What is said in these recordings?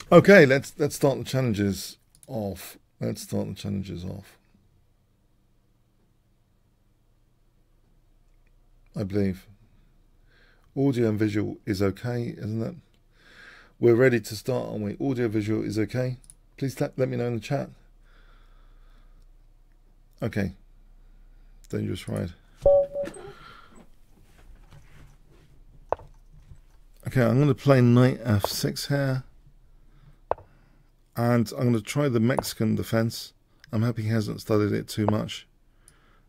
Okay, let's start the challenges off. Let's start the challenges off. I believe audio and visual is okay, isn't it? We're ready to start, aren't we? Audio visual is okay. Please let me know in the chat. Okay. Dangerous ride. Okay, I'm going to play knight f6 here. And I'm going to try the Mexican defense. I'm happy he hasn't studied it too much.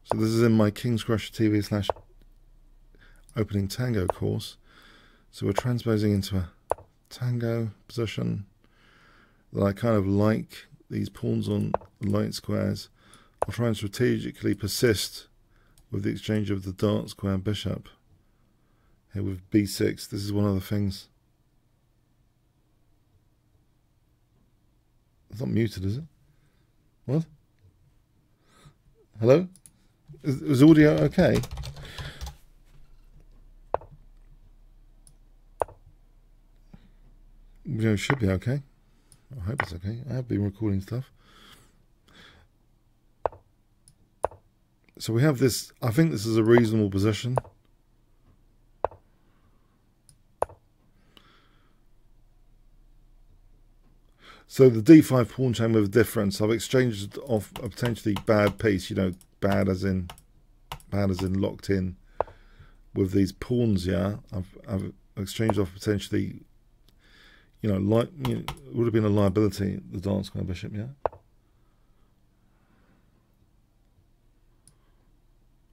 So this is in my Kingscrusher TV / opening tango course. So we're transposing into a tango position that I kind of like. These pawns on light squares. I'll try and strategically persist with the exchange of the dark square bishop. Here with b6, this is one of the things. It's not muted, is it? What? Hello? Is audio okay? It should be okay. I hope it's okay. I have been recording stuff. So we have this. I think this is a reasonable position. So the d5 pawn chain with a difference. I've exchanged off a potentially bad piece. You know, bad as in locked in with these pawns. Yeah, I've exchanged off potentially. You know, it would have been a liability. The dark square bishop. Yeah.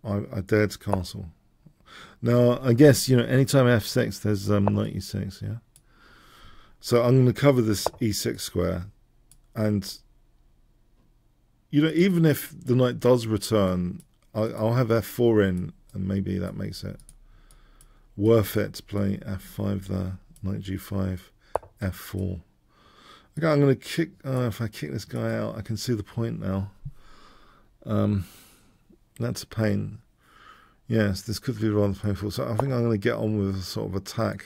I dared to castle. Now I guess anytime f6 there's knight e6. Yeah. So I'm going to cover this e6 square, and even if the knight does return, I'll have f4 in, and maybe that makes it worth it to play f5 there, knight g5, f4. Okay, I'm going to kick. If I kick this guy out, I can see the point now. That's a pain. Yes, this could be rather painful. So I think I'm going to get on with a sort of attack.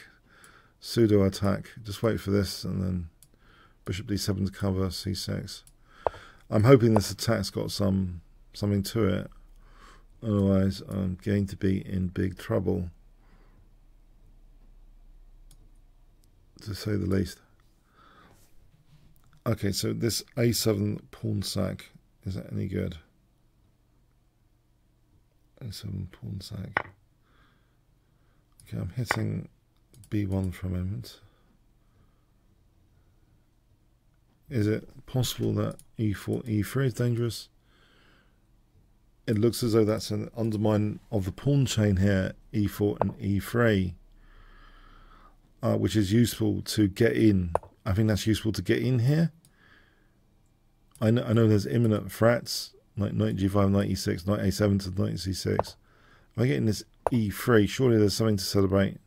Pseudo attack. Just wait for this, and then bishop d7 to cover c6. I'm hoping this attack's got something to it. Otherwise, I'm going to be in big trouble, to say the least. Okay, so this a7 pawn sack, is that any good? a7 pawn sack. Okay, I'm hitting b1 for a moment. Is it possible that e4, e3 is dangerous? It looks as though that's an undermine of the pawn chain here, e4 and e3, which is useful to get in. I think that's useful to get in here. I know there's imminent threats, like knight g5, knight e6, knight a7 to knight c6. If I get in this e3, surely there's something to celebrate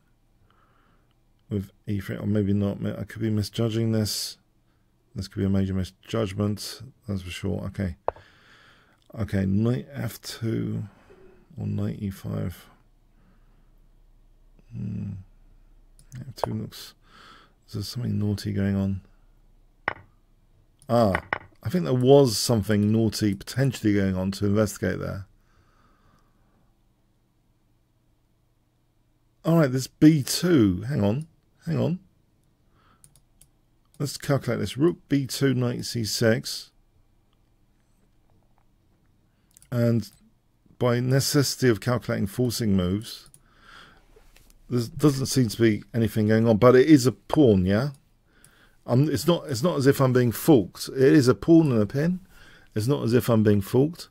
with e3, or maybe not. I could be misjudging this. This could be a major misjudgment, that's for sure. Okay. Okay, knight f2 or knight e5. F2 looks... There's something naughty going on. I think there was something naughty potentially going on to investigate there. Alright, this b2. Hang on. Let's calculate this. Rook b2, knight c6. And by necessity of calculating forcing moves, there doesn't seem to be anything going on. But it is a pawn, yeah? It's not as if I'm being forked. It is a pawn and a pin. It's not as if I'm being forked.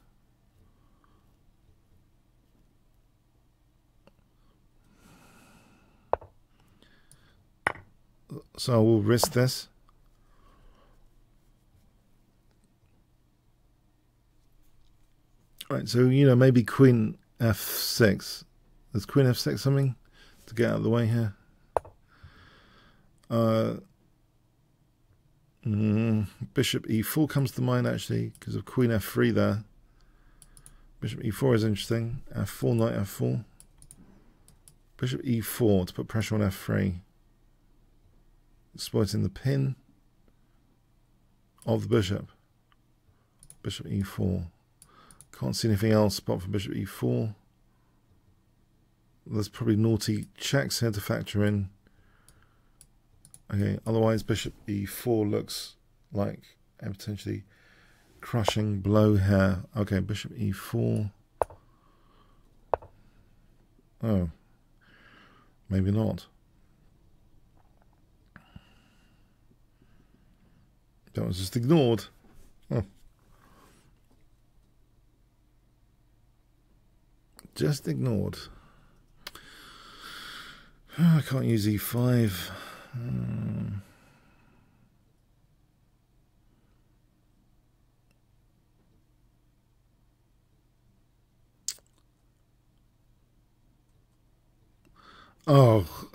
So I will risk this. Right, so maybe queen f6. There's queen f6 something to get out of the way here. Bishop e4 comes to mind actually because of queen f3 there. Bishop e4 is interesting. f4, knight f4. Bishop e4 to put pressure on f3. Exploiting the pin. of the bishop. Bishop e4. Can't see anything else apart from bishop e4. There's probably naughty checks here to factor in. Okay, otherwise bishop e4 looks like a potentially crushing blow here. Okay, bishop e4. Oh, maybe not. That was just ignored. Oh. Just ignored. Oh, I can't use e5. Oh,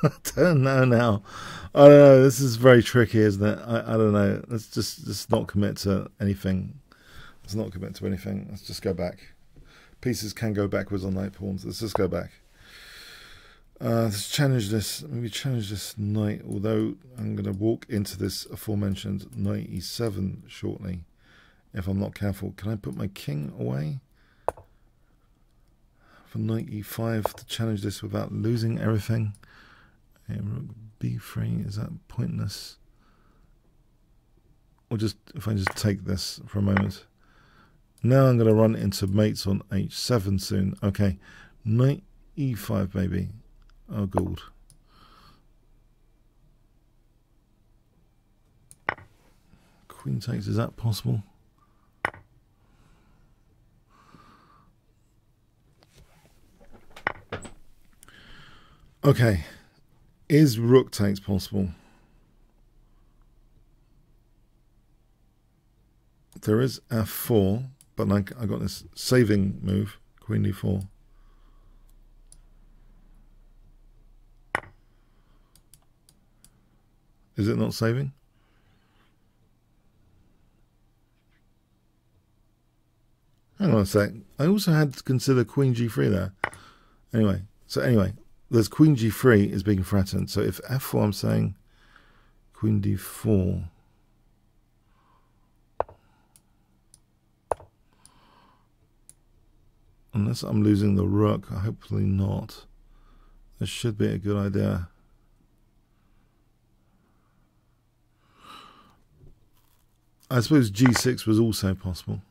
I don't know now. I don't know. This is very tricky, isn't it? I don't know. Let's just not commit to anything. Let's not commit to anything. Let's just go back. Pieces can go backwards on knight pawns. Let's just go back. Let's challenge this. Maybe challenge this knight. Although I'm going to walk into this aforementioned knight e7 shortly, if I'm not careful. Can I put my king away for knight e5 to challenge this without losing everything? Okay, rook b3, is that pointless? Or just if I just take this for a moment. Now I'm going to run into mates on h7 soon. Okay, knight e5, baby. Oh, God. Queen takes, is that possible? Okay, is rook takes possible? There is f4, but I got this saving move, queen d4. Is it not saving? Hang on a sec. I also had to consider queen g3 there. Anyway, there's queen g3 is being threatened. So if f4, I'm saying queen d4. Unless I'm losing the rook, hopefully not. This should be a good idea. I suppose g6 was also possible.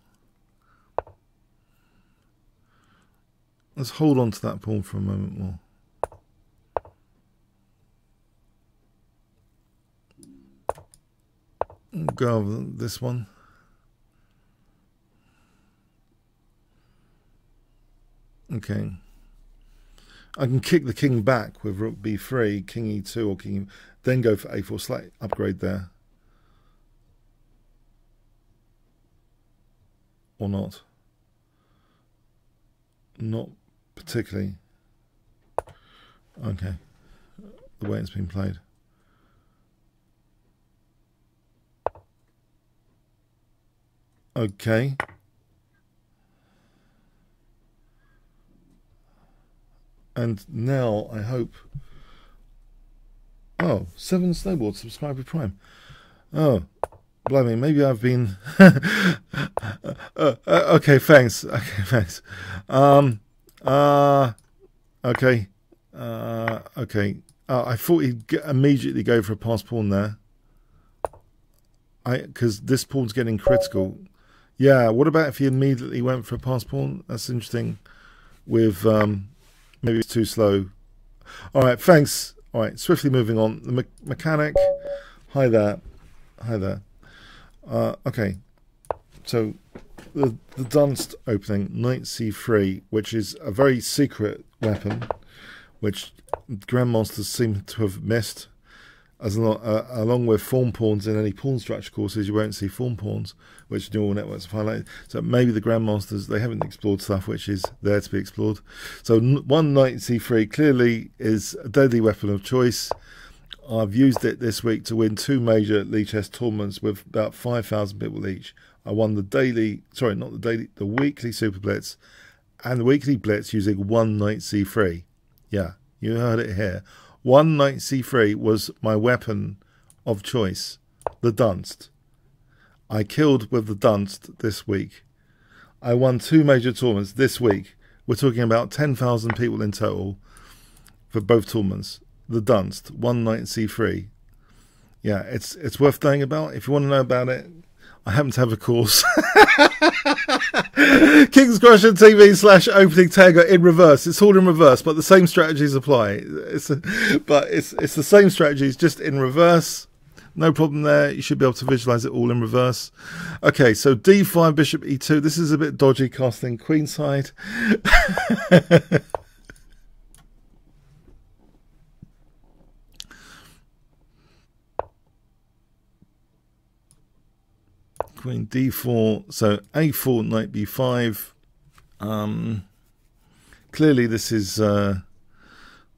Let's hold on to that pawn for a moment more. Go over this one. Okay. I can kick the king back with rook b3, king e2, or king, then go for a4, slight upgrade there. Or not. Not particularly. Okay. The way it's been played. Okay. And now I hope. Oh, 7 snowboards, subscribe to Prime. Oh, blimey, maybe I've been. Okay, thanks. Okay, thanks. Okay. Okay. I thought he'd immediately go for a pass pawn there. Because this pawn's getting critical. Yeah, what about if he immediately went for a pass pawn? That's interesting. With maybe it's too slow. All right, thanks. All right, swiftly moving on. The mechanic. Hi there. Hi there. Okay, so the Dunst opening, knight c3, which is a very secret weapon, which grandmasters seem to have missed. As along with form pawns in any pawn structure courses, you won't see form pawns, which neural networks have highlighted. So maybe the grandmasters, they haven't explored stuff which is there to be explored. So one knight c3 clearly is a deadly weapon of choice. I've used it this week to win 2 major Lee chess tournaments with about 5,000 people each. I won the daily, sorry, not the daily, the weekly Super Blitz and the weekly Blitz using one knight c3. Yeah, you heard it here. One knight c3 was my weapon of choice, the Dunst. I killed with the dunst this week. I won 2 major tournaments this week. We're talking about 10,000 people in total for both tournaments. The dunst, 1 knight c3. Yeah, it's worth knowing about. If you want to know about it, I happen to have a course. Kingscrusher TV/opening tagger in reverse. It's all in reverse, but the same strategies apply. It's the same strategies, just in reverse. No problem there. You should be able to visualize it all in reverse. Okay, so d5, bishop e2. This is a bit dodgy casting queenside. Queen d4, so a4, knight b5. Clearly this is, well,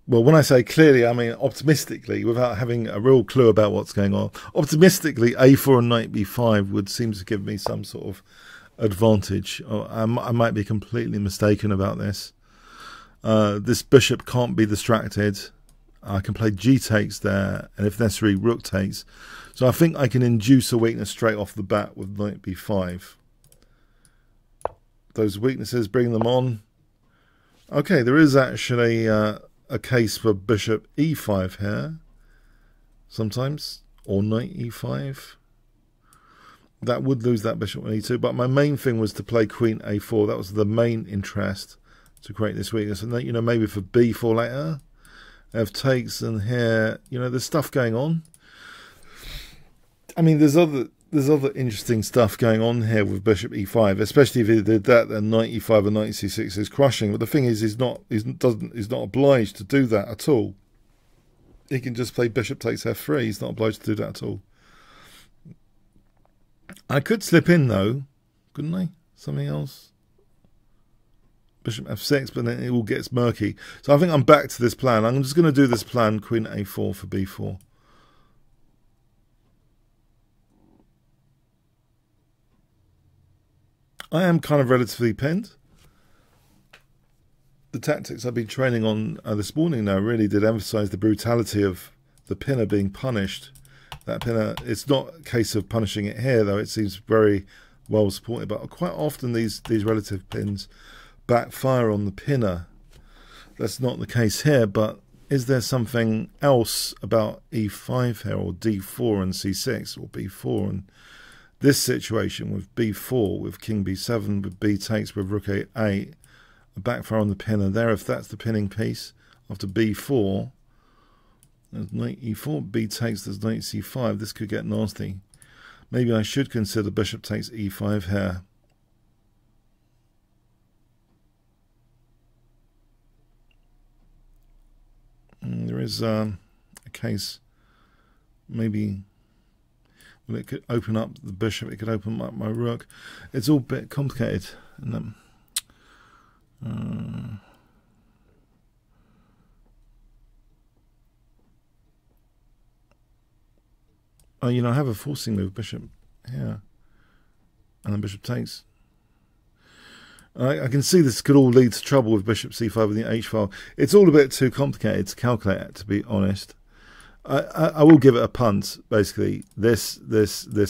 when I say clearly, I mean optimistically, without having a real clue about what's going on. Optimistically, a4 and knight b5 would seem to give me some sort of advantage. I might be completely mistaken about this. This bishop can't be distracted. I can play g takes there, and if necessary, rook takes. So I think I can induce a weakness straight off the bat with knight b5. Those weaknesses, bring them on. Okay, there is actually a case for bishop e5 here, sometimes, or knight e5. That would lose that bishop on e2, but my main thing was to play queen a4. That was the main interest, to create this weakness. And then, you know, maybe for b4 later, f takes, and here, you know, there's stuff going on. I mean, there's other interesting stuff going on here with bishop e5, especially if he did that, then knight e5 and knight c6 is crushing. But the thing is, he's not obliged to do that at all. He can just play bishop takes f3. He's not obliged to do that at all. I could slip in though, couldn't I? Something else. Bishop f6, but then it all gets murky. So I think I'm back to this plan. I'm just going to do this plan, queen a4 for b4. I am kind of relatively pinned. The tactics I've been training on this morning now really did emphasize the brutality of the pinner being punished. That pinner, it's not a case of punishing it here, though. It seems very well supported. But quite often these relative pins backfire on the pinner. That's not the case here, but is there something else about e5 here, or d4 and c6, or b4 and this situation with b4, with king b7, with b takes, with rook a8, a backfire on the pinner there? If that's the pinning piece after b4, there's knight e4, b takes, there's knight c5. This could get nasty. Maybe I should consider bishop takes e5 here. There is a case, maybe. Well, it could open up the bishop, it could open up my rook. It's all a bit complicated. And oh, you know, I have a forcing move, bishop here, and then bishop takes. I can see this could all lead to trouble with bishop c5 with the h file. It's all a bit too complicated to calculate, to be honest. I will give it a punt, basically. This,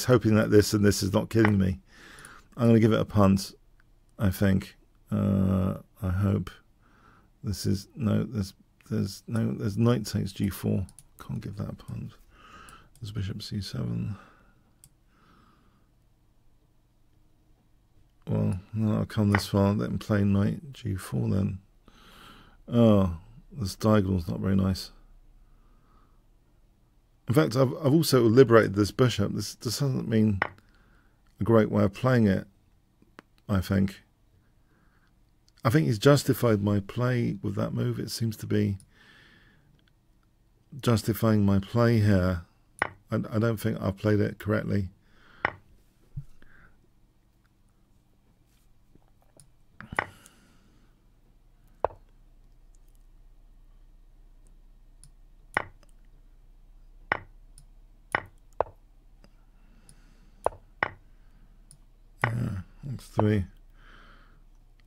hoping that this and this is not killing me. I'm going to give it a punt, I think. I hope. This is, no, there's knight takes g4. Can't give that a punt. There's bishop c7. Well, no, I'll come this far. Let him play knight g4 then. Oh, this diagonal's not very nice. In fact, I've also liberated this bishop. This doesn't mean a great way of playing it, I think. I think he's justified my play with that move. It seems to be justifying my play here. I don't think I've played it correctly. X3.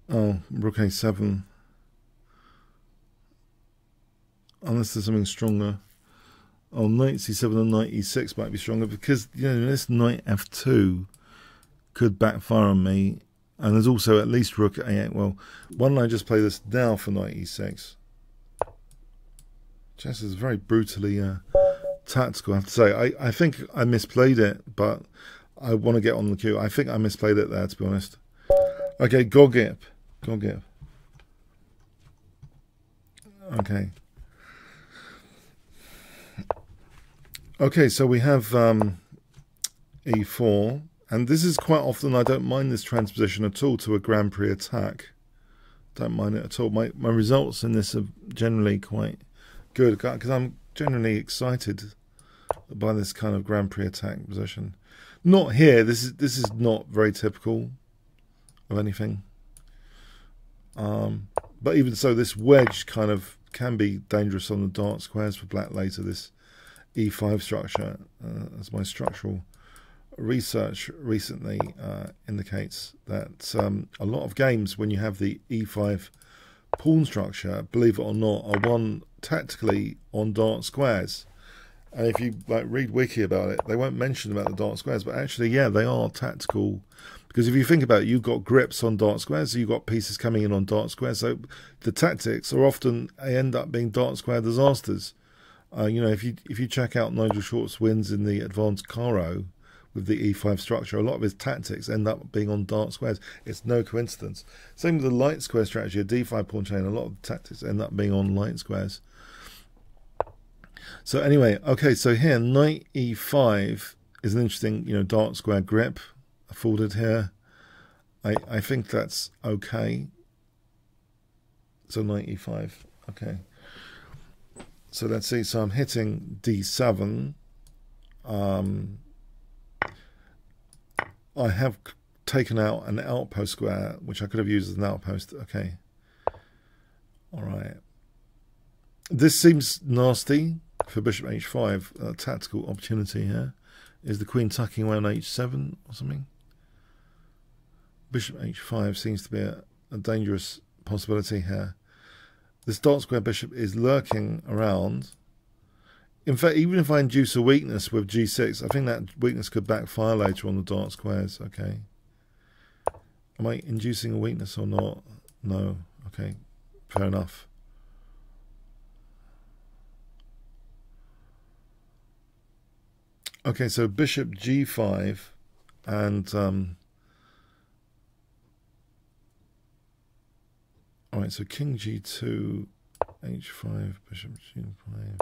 Oh, rook a7. Unless there's something stronger. Oh, knight c7 and knight e6 might be stronger, because, you know, this knight f2 could backfire on me. And there's also at least rook a8. Well, why don't I just play this now for knight e6? Chess is very brutally tactical, I have to say. I think I misplayed it, but I want to get on the queue. I think I misplayed it there, to be honest. Okay, Gogip. Gogip. Okay. Okay, so we have e4. And this is quite often, I don't mind this transposition at all to a Grand Prix attack. Don't mind it at all. My results in this are generally quite good because I'm generally excited by this kind of Grand Prix attack position. Not here. This is not very typical of anything. But even so, this wedge kind of can be dangerous on the dark squares for black later. This e5 structure, as my structural research recently indicates that a lot of games, when you have the e5 pawn structure, believe it or not, are won tactically on dark squares. And if you read wiki about it, they won't mention about the dark squares, but actually, yeah, they are tactical. Because if you think about it, you've got grips on dark squares, so you've got pieces coming in on dark squares. So the tactics are often, they end up being dark square disasters. You know, if you check out Nigel Short's wins in the advanced Caro with the e5 structure, a lot of his tactics end up being on dark squares. It's no coincidence. Same with the light square strategy, a d5 pawn chain, a lot of tactics end up being on light squares. So anyway, okay, so here, knight e5 is an interesting, you know, dark square grip afforded here. I think that's okay. So knight e5, okay. So let's see, so I'm hitting d7. I have taken out an outpost square, which I could have used as an outpost. Okay. All right. This seems nasty for bishop h5. A tactical opportunity here. Is the queen tucking away on h7 or something? Bishop h5 seems to be a dangerous possibility here. This dark square bishop is lurking around. In fact, even if I induce a weakness with g6, I think that weakness could backfire later on the dark squares. Okay. Am I inducing a weakness or not? No. Okay. Fair enough. Okay, so bishop g5 and all right, so king g2, h5, bishop g5.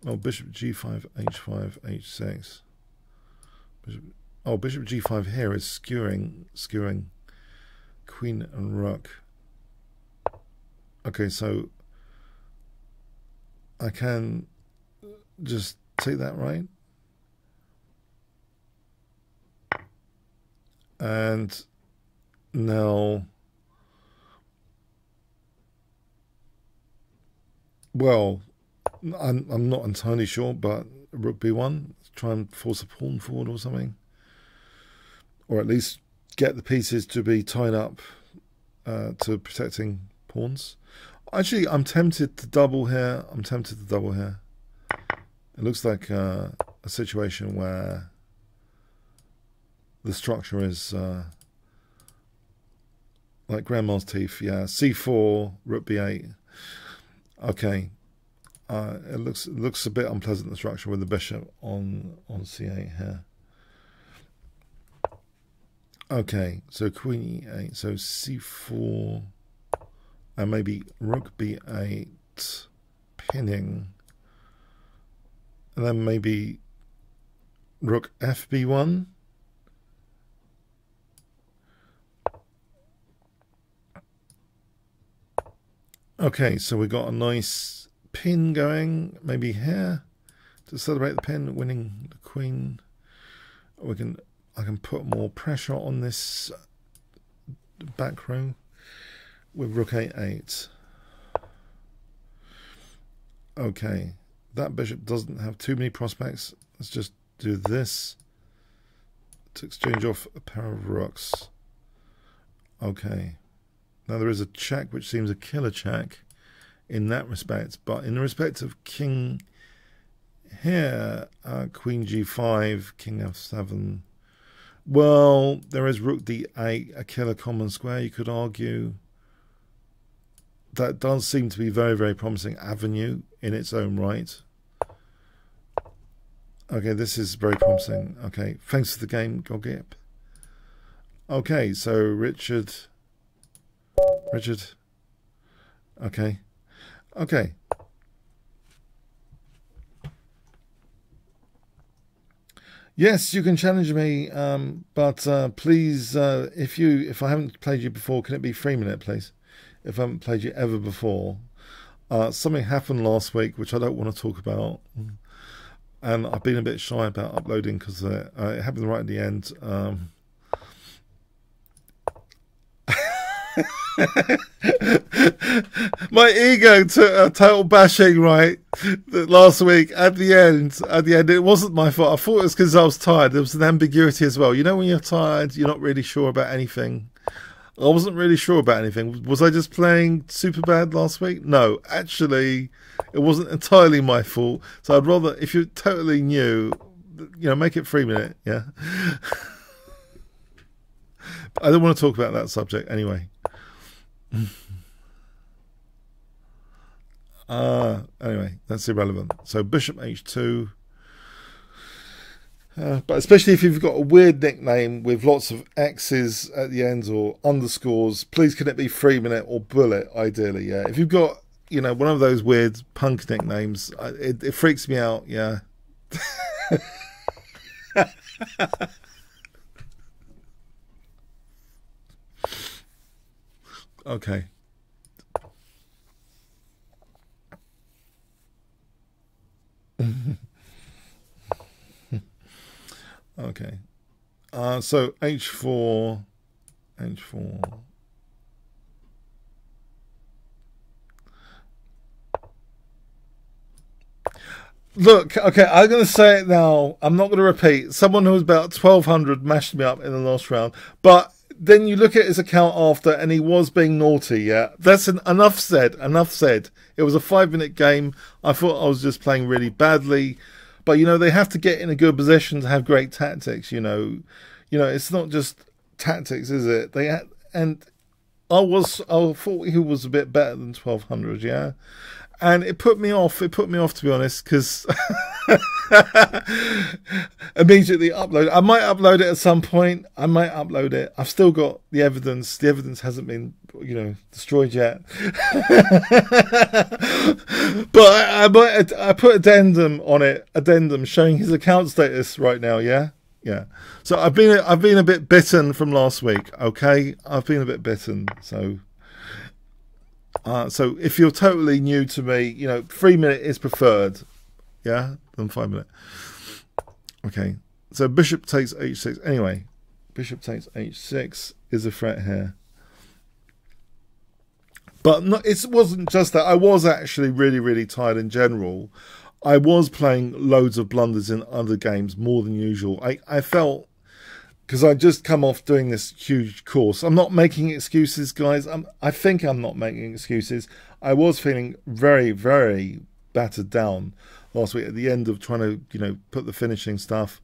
Oh, bishop g5, h5, h6. Bishop g5 here is skewering queen and rook. Okay, so I can just take that, right? And now, well, I'm not entirely sure, but rook b1, try and force a pawn forward or something, or at least get the pieces to be tied up to protecting pawns. Actually, I'm tempted to double here. It looks like a situation where the structure is like grandma's teeth. Yeah, c4, rook b8. Okay. It looks a bit unpleasant, the structure with the bishop on c8 here. Okay, so queen e8, so c4, and maybe rook b8, pinning, and then maybe rook fb1. Okay, so we got a nice pin going, maybe here to celebrate the pin, winning the queen. I can put more pressure on this back row with rook a8. Okay, that bishop doesn't have too many prospects. Let's just do this to exchange off a pair of rooks. Okay, now there is a check which seems a killer check in that respect, but in the respect of king here, queen g5, king f7, Well, there is rook d8, a killer common square, you could argue. That does seem to be very, very promising avenue in its own right. Okay, this is very promising. Okay, thanks for the game, Gogip. Okay, so Richard. Okay. Okay. Yes, you can challenge me, but please, if I haven't played you before, can it be 3-minute, please? If I haven't played you ever before. Something happened last week, which I don't want to talk about. And I've been a bit shy about uploading because it happened right at the end. My ego took a total bashing right last week at the end. It wasn't my fault. I thought it was because I was tired. There was an ambiguity as well. You know, when you're tired, you're not really sure about anything. I wasn't really sure about anything. Was I just playing super bad last week? No, actually, it wasn't entirely my fault. So I'd rather, if you're totally new, you know, make it 3-minute. Yeah. I don't want to talk about that subject anyway. Anyway, that's irrelevant. So bishop h2. But especially if you've got a weird nickname with lots of X's at the end or underscores, please can it be 3-minute or bullet, ideally, yeah. If you've got, you know, one of those weird punk nicknames, it freaks me out, yeah. Okay. Okay. So h4. Look, okay, I'm going to say it now. I'm not going to repeat. Someone who was about 1200 mashed me up in the last round. But then you look at his account after, and he was being naughty, yeah? That's enough said, enough said. It was a 5-minute game. I thought I was just playing really badly. But, you know, they have to get in a good position to have great tactics, you know. You know, it's not just tactics, is it? And I thought he was a bit better than 1200, yeah? And it put me off. It put me off, to be honest, because immediately upload. I might upload it at some point. I might upload it. I've still got the evidence. The evidence hasn't been, you know, destroyed yet. But I put addendum on it. Addendum showing his account status right now. Yeah, yeah. So I've been a bit bitten from last week. Okay, I've been a bit bitten. So if you're totally new to me, you know, 3-minute is preferred, yeah, than 5-minute. Okay, so bishop takes h6. Anyway, bishop takes h6 is a threat here. But no, it wasn't just that. I was actually really, really tired in general. I was playing loads of blunders in other games, more than usual. I felt, because I just come off doing this huge course. I'm not making excuses, guys. I think I'm not making excuses. I was feeling very, very battered down last week at the end of trying to, you know, put the finishing stuff.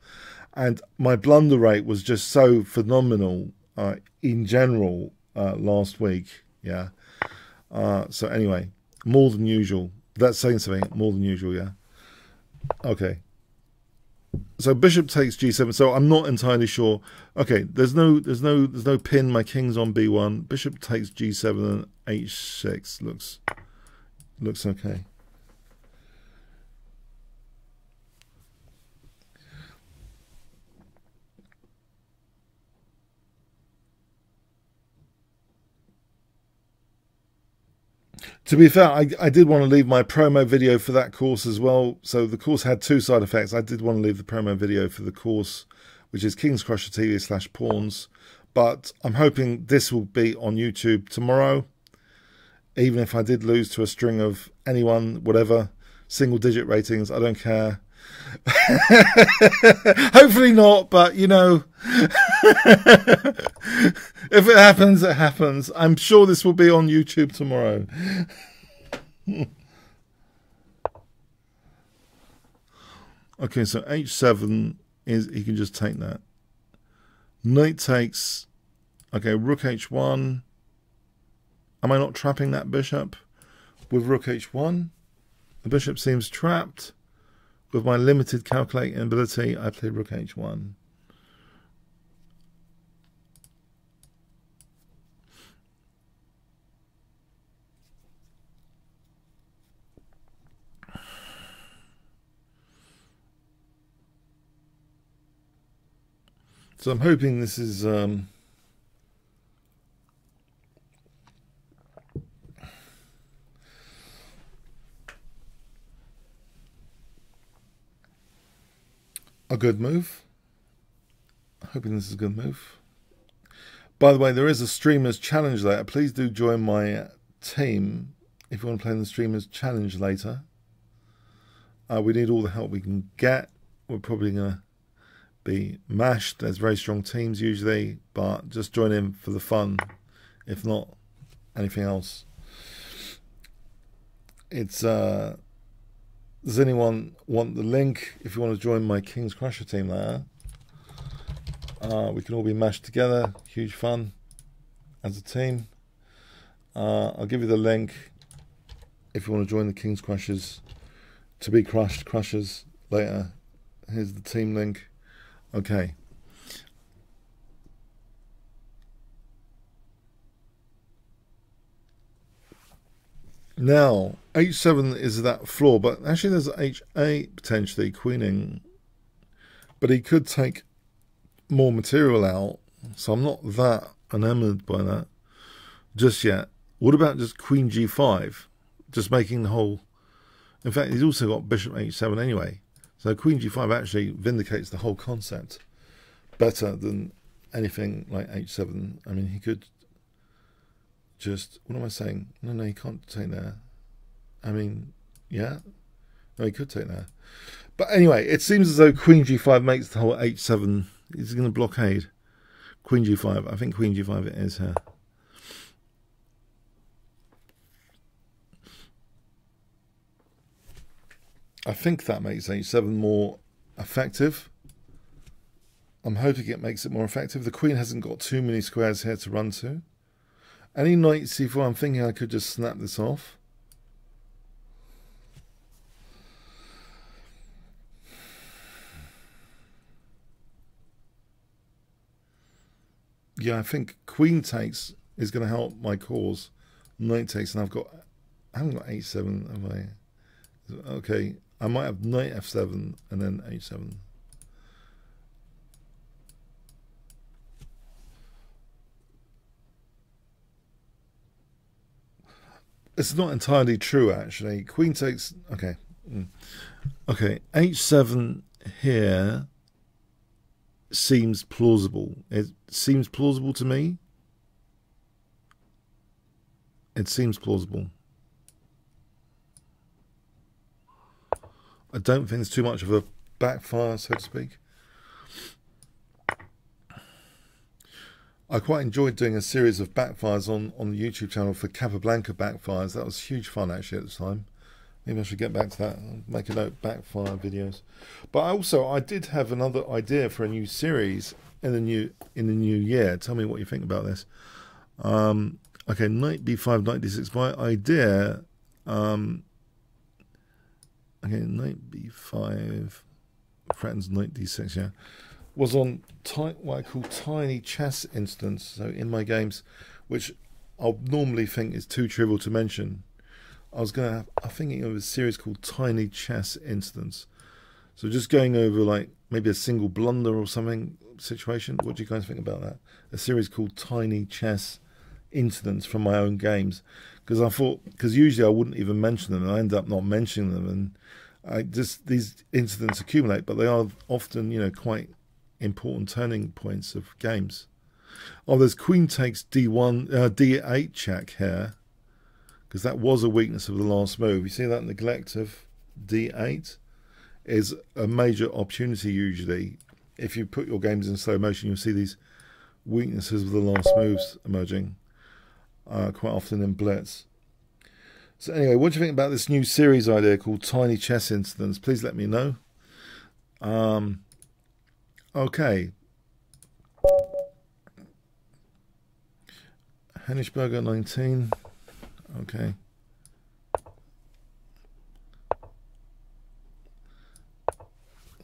And my blunder rate was just so phenomenal in general last week. Yeah. So anyway, more than usual. That's saying something. More than usual, yeah. Okay. So bishop takes g7. So I'm not entirely sure. Okay, there's no pin. My king's on b1. Bishop takes g7 and h6 looks okay. To be fair, I did want to leave my promo video for that course as well. So the course had 2 side effects. I did want to leave the promo video for the course, which is Kingscrusher TV/pawns. But I'm hoping this will be on YouTube tomorrow. Even if I did lose to a string of anyone, whatever, single-digit ratings, I don't care. Hopefully not, but you know, if it happens, it happens. I'm sure this will be on YouTube tomorrow. Okay, so h7 is, he can just take that. Knight takes. Okay, rook h1. Am I not trapping that bishop with rook h1? The bishop seems trapped. With my limited calculating ability, I played rook h1. So I'm hoping this is a good move. Hoping this is a good move. By the way, there is a streamers challenge later. Please do join my team if you want to play in the streamers challenge later. We need all the help we can get. We're probably going to be mashed. There's very strong teams usually, but just join in for the fun, if not anything else. It's does anyone want the link if you want to join my Kingscrusher team there? We can all be mashed together. Huge fun as a team. I'll give you the link if you want to join the Kingscrushers to be crushers later. Here's the team link. Okay. Now, h7 is that flaw, but actually there's h8 potentially queening. But he could take more material out, so I'm not that enamored by that just yet. What about just queen g5? Just making the whole... In fact, he's also got bishop h7 anyway. So queen g5 actually vindicates the whole concept better than anything like h7. I mean, he could just... What am I saying? No, he can't take there. I mean, yeah. No, he could take there. But anyway, it seems as though queen g5 makes the whole h7... He's going to blockade. Queen g5. I think queen g5 it is here. I think that makes h7 more effective. I'm hoping it makes it more effective. The queen hasn't got too many squares here to run to. Any knight c4, I'm thinking I could just snap this off. Yeah, I think queen takes is going to help my cause. Knight takes, and I haven't got h7, have I? Okay, I might have knight f7 and then h7. It's not entirely true, actually. Queen takes... Okay. Okay, h7 here seems plausible. It seems plausible to me. It seems plausible. I don't think it's too much of a backfire, so to speak. I quite enjoyed doing a series of backfires on the YouTube channel for Capablanca backfires. That was huge fun actually at the time. Maybe I should get back to that and make a note, backfire videos. But I did have another idea for a new series in the new year. Tell me what you think about this. Okay, knight b5, knight d6. My idea, okay, knight b5 threatens knight d6, yeah, was on what I call tiny chess instance. So in my games, which I'll normally think is too trivial to mention, I'm thinking of a series called Tiny Chess Instance. So just going over like maybe a single blunder or something situation. What do you guys think about that? A series called Tiny Chess Incidents from my own games. Because usually I wouldn't even mention them, and I end up not mentioning them, and these incidents accumulate, but they are often, quite important turning points of games. Oh, there's queen takes d1, d8 check here, because that was a weakness of the last move. You see that neglect of d8 is a major opportunity usually. If you put your games in slow motion, you'll see these weaknesses of the last moves emerging quite often in Blitz. So anyway, what do you think about this new series idea called Tiny Chess Incidents? Please let me know. Okay. Hennigsberger 19. Okay.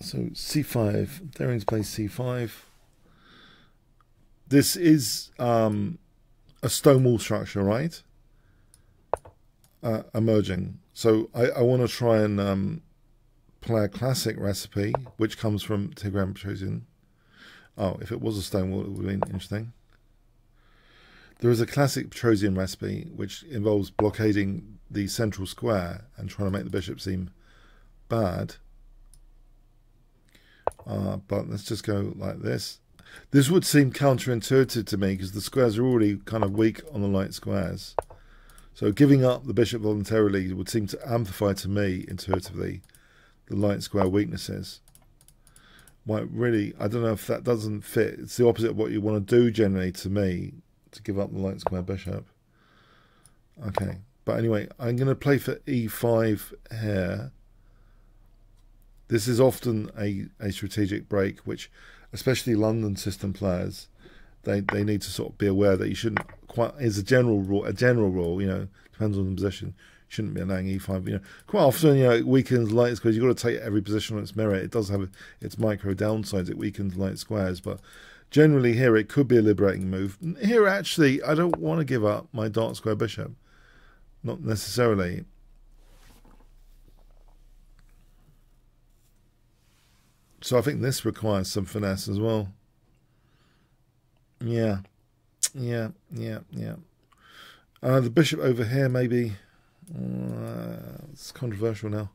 So c5. Daring's plays c5. This is a stonewall structure, right? Emerging. So I want to try and play a classic recipe, which comes from Tigran Petrosian. Oh, if it was a stonewall, it would have been interesting. There is a classic Petrosian recipe, which involves blockading the central square and trying to make the bishop seem bad. But let's just go like this. This would seem counterintuitive to me because the squares are already kind of weak on the light squares. So giving up the bishop voluntarily would seem to amplify to me intuitively the light square weaknesses. Might really, I don't know if that doesn't fit. It's the opposite of what you want to do generally to me, to give up the light square bishop. Okay, but anyway, I'm going to play for e5 here. This is often a strategic break, which especially London system players, they need to sort of be aware that you shouldn't quite, as a general rule, you know, depends on the position, you shouldn't be allowing e5. You know, quite often, you know, it weakens light squares. You've got to take every position on its merit. It does have its micro downsides. It weakens light squares, but generally here it could be a liberating move. Here actually, I don't want to give up my dark square bishop, not necessarily. So I think this requires some finesse as well. Yeah. The bishop over here, maybe. It's controversial now.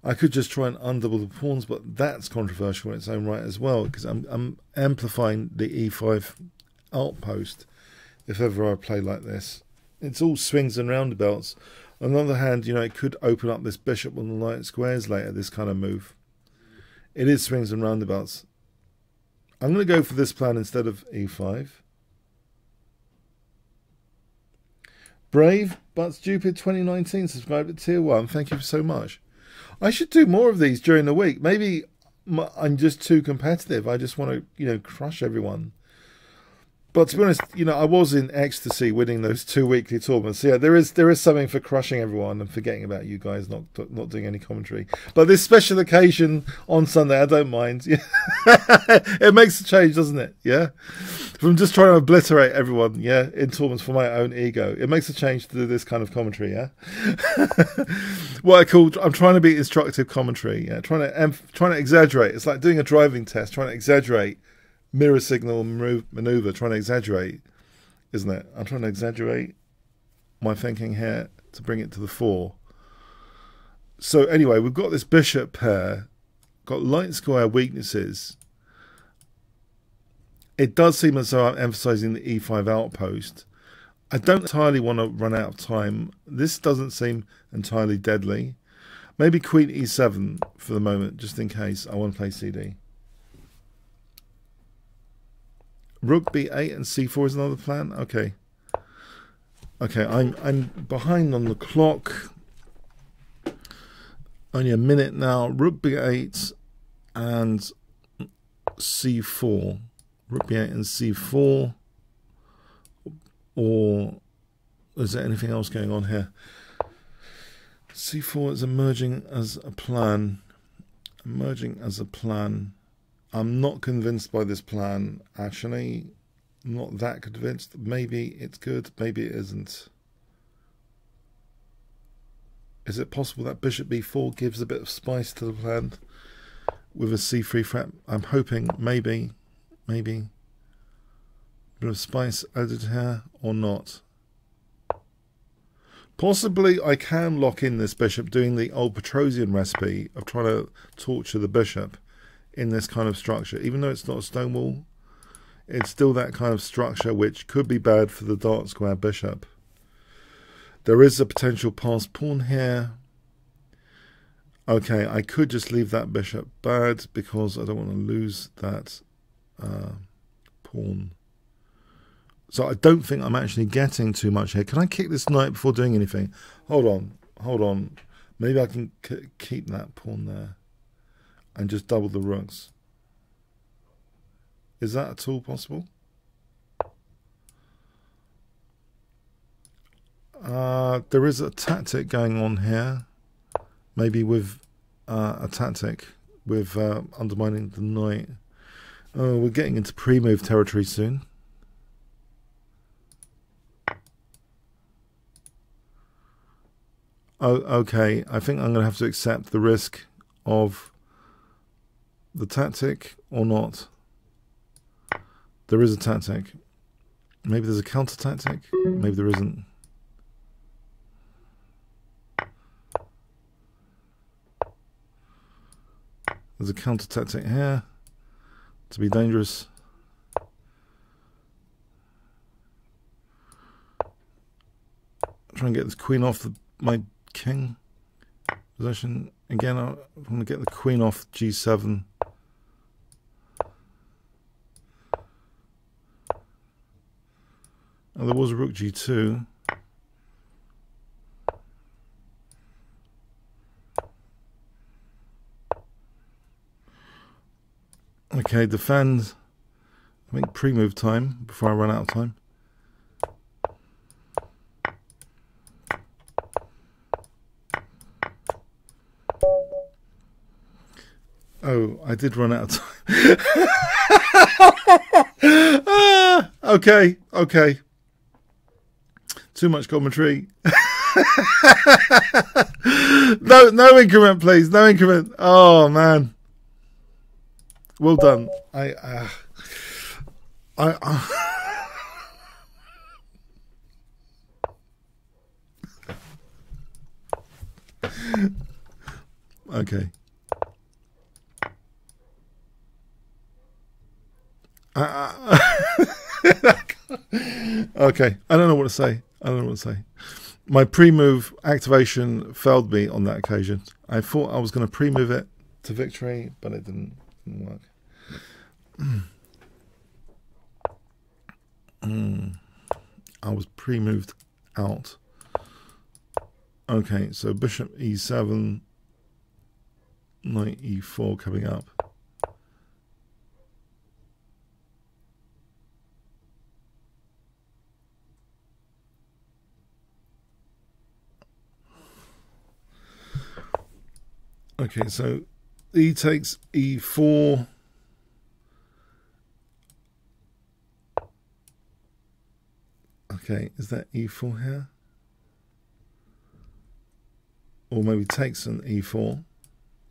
I could just try and undouble the pawns, but that's controversial in its own right as well, because I'm amplifying the e5 outpost if ever I play like this. It's all swings and roundabouts. On the other hand, you know, it could open up this bishop on the light squares later, this kind of move. It is swings and roundabouts. I'm going to go for this plan instead of e5. Brave but Stupid 2019 subscribed at tier 1. Thank you so much. I should do more of these during the week. Maybe I'm just too competitive. I just want to, you know, crush everyone. But to be honest, you know, I was in ecstasy winning those 2 weekly tournaments. So yeah, there is something for crushing everyone and forgetting about you guys not doing any commentary. But this special occasion on Sunday, I don't mind. It makes a change, doesn't it? Yeah. From just trying to obliterate everyone, yeah, in tournaments for my own ego, it makes a change to do this kind of commentary, yeah. What I call, I'm trying to be instructive commentary, yeah, trying to exaggerate. It's like doing a driving test, trying to exaggerate. Mirror signal maneuver, trying to exaggerate, isn't it? I'm trying to exaggerate my thinking here to bring it to the fore. So anyway, we've got this bishop pair, got light square weaknesses. It does seem as though I'm emphasizing the e5 outpost. I don't entirely want to run out of time. This doesn't seem entirely deadly. Maybe queen e7 for the moment, just in case I want to play cd. Rook b8 and c4 is another plan. Okay. Okay, I'm behind on the clock. Only a minute now. Rook b8 and c4. Rook b8 and c4. Or is there anything else going on here? c4 is emerging as a plan. Emerging as a plan. I'm not convinced by this plan, actually. I'm not that convinced. Maybe it's good, maybe it isn't. Is it possible that bishop b4 gives a bit of spice to the plan with a c3 threat? I'm hoping, maybe. A bit of spice added here, or not. Possibly I can lock in this bishop doing the old Petrosian recipe of trying to torture the bishop in this kind of structure. Even though it's not a stonewall, it's still that kind of structure which could be bad for the dark square bishop. There is a potential passed pawn here. Okay, I could just leave that bishop bad because I don't want to lose that pawn. So I don't think I'm actually getting too much here. Can I kick this knight before doing anything? Hold on. Maybe I can keep that pawn there and just double the rooks. Is that at all possible? There is a tactic going on here. Maybe with a tactic with undermining the knight. Oh, we're getting into pre-move territory soon. Oh, okay. I think I'm going to have to accept the risk of the tactic or not. There is a tactic. Maybe there's a counter tactic. Maybe there isn't. There's a counter tactic here to be dangerous. Try and get this queen off my king position. Again, I want to get the queen off g7. Oh, there was a rook g2. Okay, defend. I think pre-move time before I run out of time. Oh, I did run out of time. Okay, okay. Too much commentary. No increment, please. No increment. Oh man. Well done. Okay. Okay. I don't know what to say. I don't know what to say. My pre-move activation failed me on that occasion. I thought I was going to pre-move it to victory, but it didn't work. I was pre-moved out. Okay, so bishop e7, knight e4 coming up. Okay, so e takes e4. Okay, is that e4 here? Or maybe takes an e4.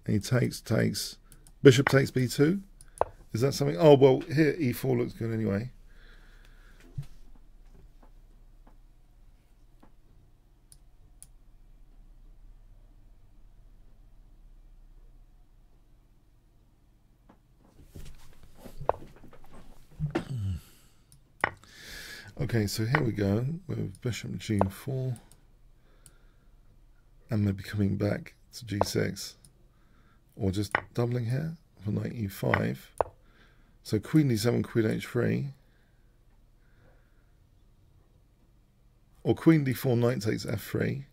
He takes, bishop takes b2. Is that something? Oh, well, here e4 looks good anyway. Okay, so here we go with bishop g4 and maybe coming back to g6 or just doubling here for knight e5. So queen d7, queen h3 or queen d4, knight takes f3.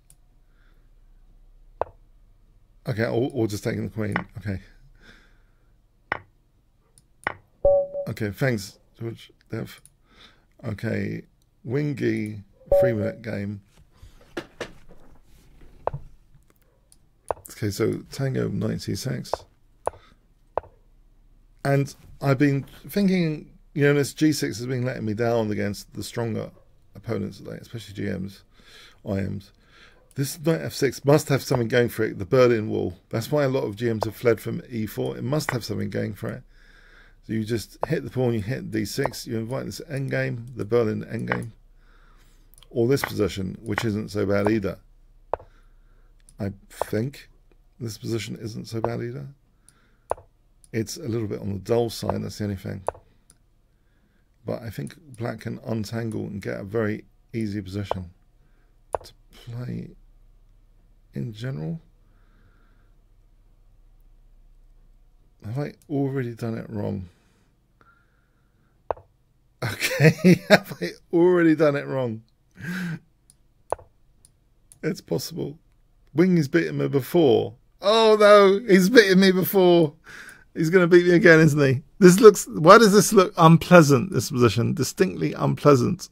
Okay, or just taking the queen. Okay. Okay, thanks, George Dev. Okay, wingy 3-minute game. Okay, so Tango knight c6. And I've been thinking, you know, this g6 has been letting me down against the stronger opponents today, especially GMs, IMs. This knight f6 must have something going for it, the Berlin Wall. That's why a lot of GMs have fled from e4. It must have something going for it. So you just hit the pawn, you hit d6, you invite this endgame, the Berlin endgame, or this position, which isn't so bad either. I think this position isn't so bad either. It's a little bit on the dull side, that's the only thing. But I think black can untangle and get a very easy position to play in general. Have I already done it wrong? Okay, have I already done it wrong? It's possible. Wing has beaten me before. Oh no, he's beaten me before. He's going to beat me again, isn't he? This looks, why does this look unpleasant, this position? Distinctly unpleasant.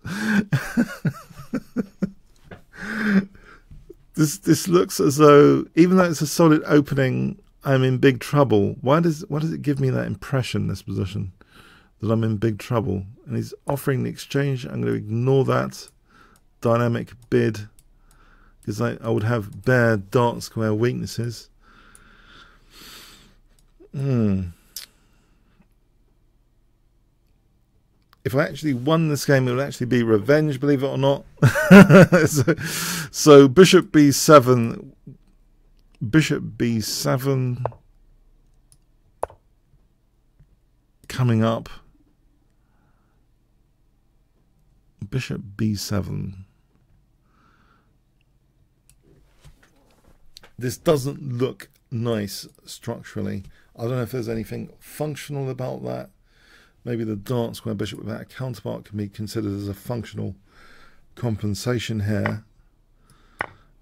This looks as though, even though it's a solid opening, I'm in big trouble. Why does it give me that impression, this position, that I'm in big trouble? And he's offering the exchange. I'm going to ignore that dynamic bid because I would have bare dark square weaknesses. If I actually won this game, it would actually be revenge, believe it or not. so bishop b7, bishop b7 coming up. Bishop b7. This doesn't look nice structurally. I don't know if there's anything functional about that. Maybe the dark square bishop without a counterpart can be considered as a functional compensation here.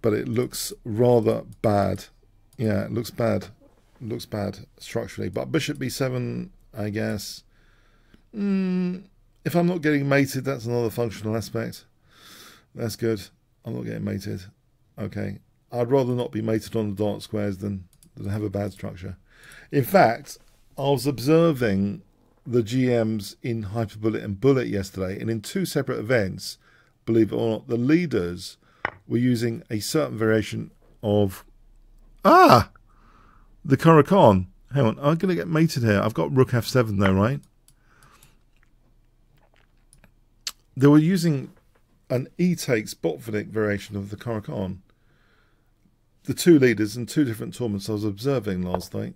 But it looks rather bad. Yeah, it looks bad. It looks bad structurally. But bishop b7, I guess. If I'm not getting mated, that's another functional aspect. That's good. I'm not getting mated. Okay. I'd rather not be mated on the dark squares than have a bad structure. In fact, I was observing the GMs in Hyperbullet and Bullet yesterday, and in two separate events, believe it or not, the leaders were using a certain variation of the Caracan. Hang on, I'm going to get mated here. I've got Rook f7 though, right? They were using an e-takes Botvinnik variation of the Caracan. The two leaders in two different tournaments I was observing last night.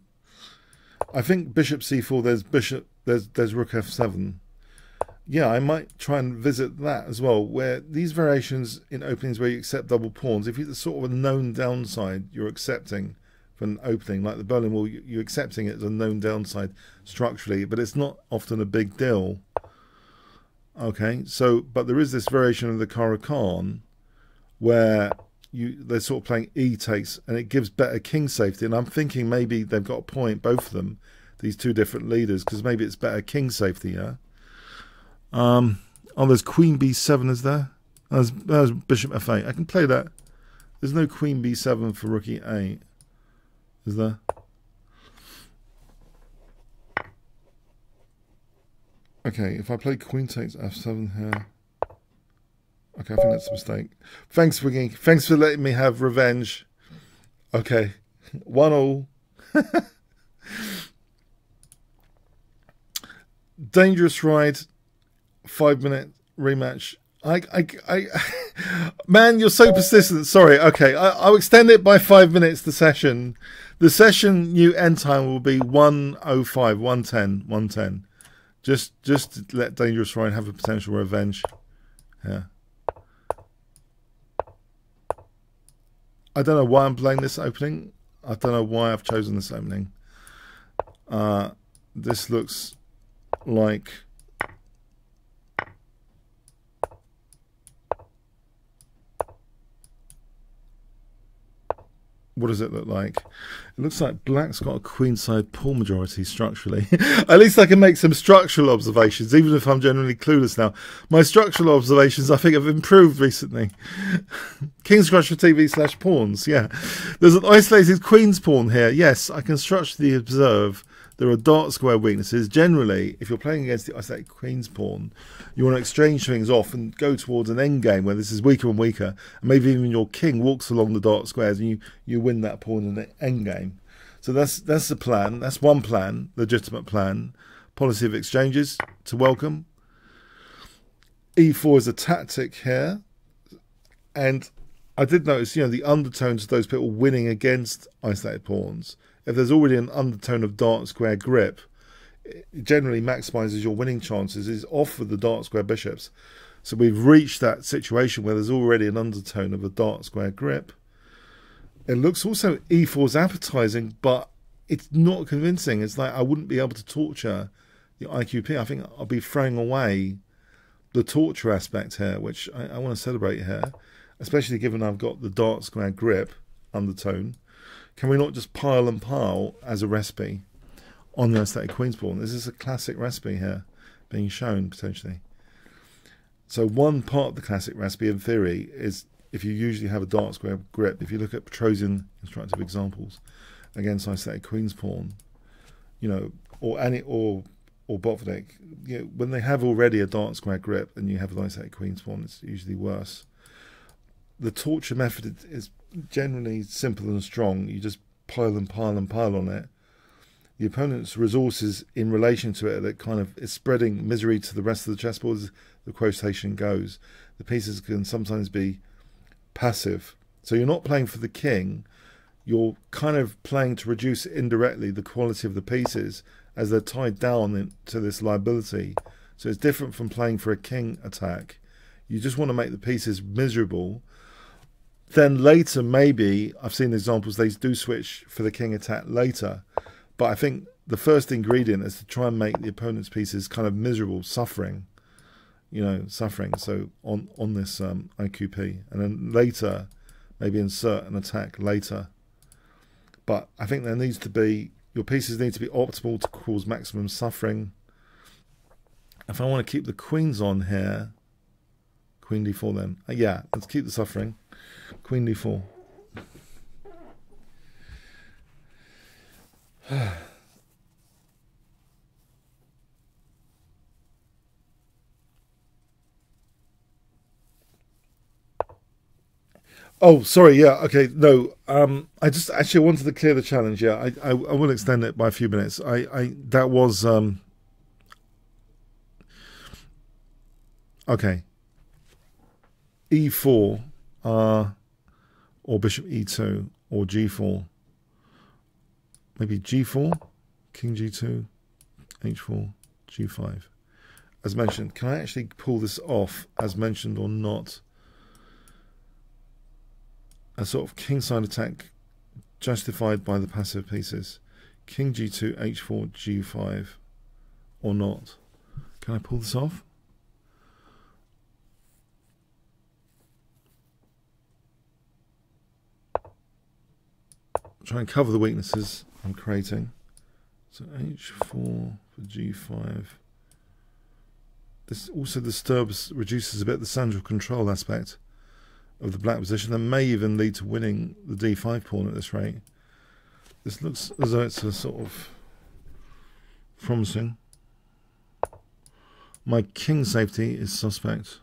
I think bishop c4, there's rook f7. Yeah, I might try and visit that as well, where these variations in openings where you accept double pawns, if it's sort of a known downside you're accepting for an opening, like the Berlin Wall, you're accepting it as a known downside structurally, but it's not often a big deal. Okay, so, but there is this variation of the Caracan where they're sort of playing e-takes, and it gives better king safety. And I'm thinking maybe they've got a point, both of them, these two different leaders, because maybe it's better king safety, yeah? Oh, there's queen b7, is there? There's bishop f8. I can play that. There's no queen b7 for rook e8, is there? Okay, if I play queen takes f7 here... Okay, I think that's a mistake. Thanks, Wiggy. Thanks for letting me have revenge. Okay, 1-1. Dangerous ride. 5-minute rematch. Man, you're so persistent. Sorry. Okay, I'll extend it by 5 minutes. The session new end time will be 1:05, 1:10. Just to let Dangerous Ride have a potential revenge. Yeah. I don't know why I'm playing this opening. I don't know why I've chosen this opening. This looks like... What does it look like? It looks like black's got a queenside pawn majority structurally. At least I can make some structural observations, even if I'm generally clueless now. My structural observations, I think, have improved recently. Kingscrusher TV/pawns, yeah. There's an isolated queen's pawn here. Yes, I can structurally observe there are dark square weaknesses. Generally, if you're playing against the isolated queen's pawn, you want to exchange things off and go towards an endgame where this is weaker and weaker, and maybe even your king walks along the dark squares and you win that pawn in the endgame. So that's the plan. That's one plan, legitimate plan. Policy of exchanges to welcome. E4 is a tactic here, and I did notice, you know, the undertones of those people winning against isolated pawns. If there's already an undertone of dark square grip, it generally maximizes your winning chances, is off with the dark square bishops. So we've reached that situation where there's already an undertone of a dark square grip. It looks also E4's appetizing, but it's not convincing. It's like I wouldn't be able to torture the IQP. I think I'll be throwing away the torture aspect here, which I want to celebrate here, especially given I've got the dark square grip undertone. Can we not just pile and pile as a recipe on the isolated queen's pawn? This is a classic recipe here being shown potentially. So one part of the classic recipe in theory is if you usually have a dark square grip, if you look at Petrosian instructive examples against isolated queen's pawn, you know, or Botvinnik, you know, when they have already a dark square grip and you have an isolated queen's pawn, it's usually worse. The torture method is generally simple and strong. You just pile and pile and pile on it. The opponent's resources in relation to it, that kind of is spreading misery to the rest of the chessboard, as the quotation goes. The pieces can sometimes be passive. So you're not playing for the king, you're kind of playing to reduce indirectly the quality of the pieces as they're tied down into this liability. So it's different from playing for a king attack. You just want to make the pieces miserable. Then later, maybe, I've seen examples, they do switch for the king attack later. But I think the first ingredient is to try and make the opponent's pieces kind of miserable, suffering. You know, suffering. So on this IQP. And then later, maybe insert an attack later. But I think there needs to be, your pieces need to be optimal to cause maximum suffering. If I want to keep the queens on here, queen d4 then. Yeah, let's keep the suffering. Queen d4. Oh, sorry. Yeah. Okay. No. I just actually wanted to clear the challenge. Yeah. I will extend it by a few minutes. That was okay. E4, or bishop E2, or G4. Maybe G4, King G2, H4, G5. As mentioned, can I actually pull this off as mentioned or not? A sort of kingside attack justified by the passive pieces. King G2, H4, G5, or not? Can I pull this off? Try and cover the weaknesses I'm creating. So H4 for G5. This also disturbs, reduces a bit the central control aspect of the black position, and may even lead to winning the D5 pawn at this rate. This looks as though it's a sort of promising. My king safety is suspect.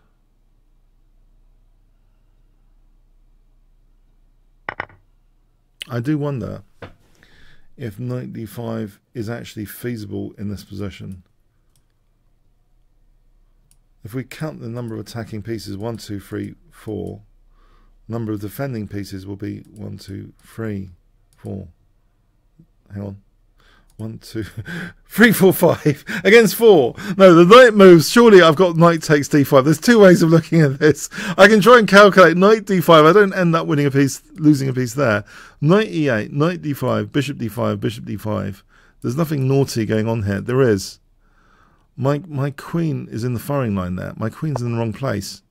I do wonder if knight d5 is actually feasible in this position. If we count the number of attacking pieces, 1, 2, 3, 4, number of defending pieces will be 1, 2, 3, 4. Hang on. 1, 2, 3, 4, 5 against 4. No, the knight moves. Surely I've got knight takes d5. There's two ways of looking at this. I can try and calculate knight d5. I don't end up winning a piece, losing a piece there. Knight e8, knight d5, bishop d5, bishop d5. There's nothing naughty going on here. There is. My queen is in the firing line there. My queen's in the wrong place.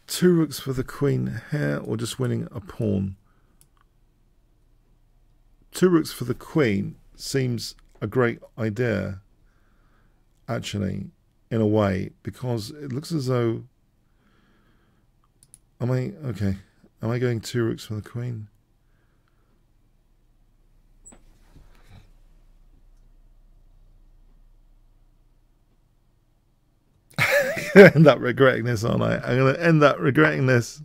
2 rooks for the queen here, or just winning a pawn. 2 rooks for the queen seems a great idea, actually, in a way, because it looks as though, am I going 2 rooks for the queen? I'm going to end up regretting this, aren't I? I'm going to end up regretting this.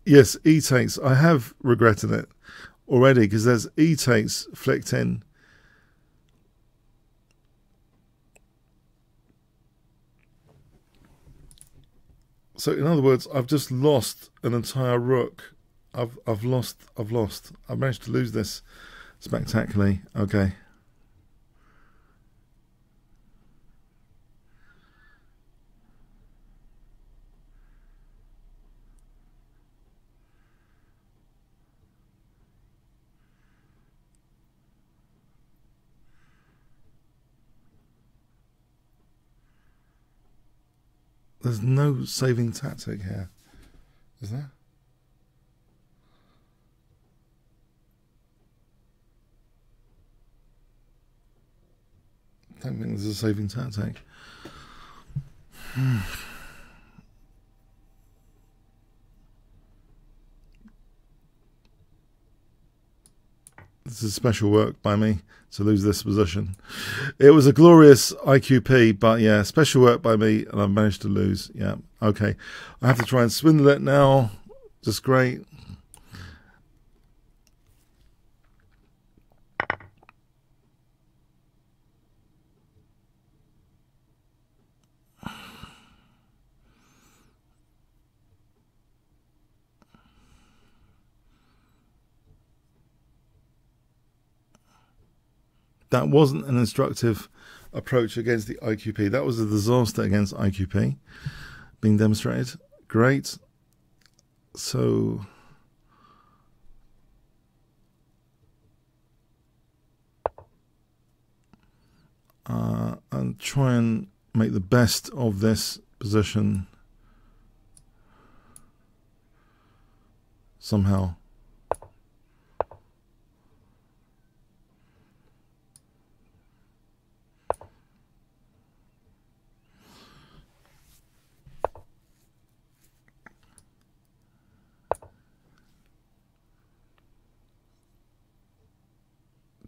Yes, E takes. I have regretted it already because there's E takes flicked in. So in other words, I've just lost an entire rook. I've lost. I've managed to lose this spectacularly. Okay. There's no saving tactic here, is there? don't think this is a saving tactic. This is special work by me to lose this position. It was a glorious IQP, but yeah, special work by me, and I've managed to lose. Yeah, okay. I have to try and swindle it now. Just great. That wasn't an instructive approach against the IQP. That was a disaster against IQP being demonstrated. Great. So I'll try and make the best of this position somehow.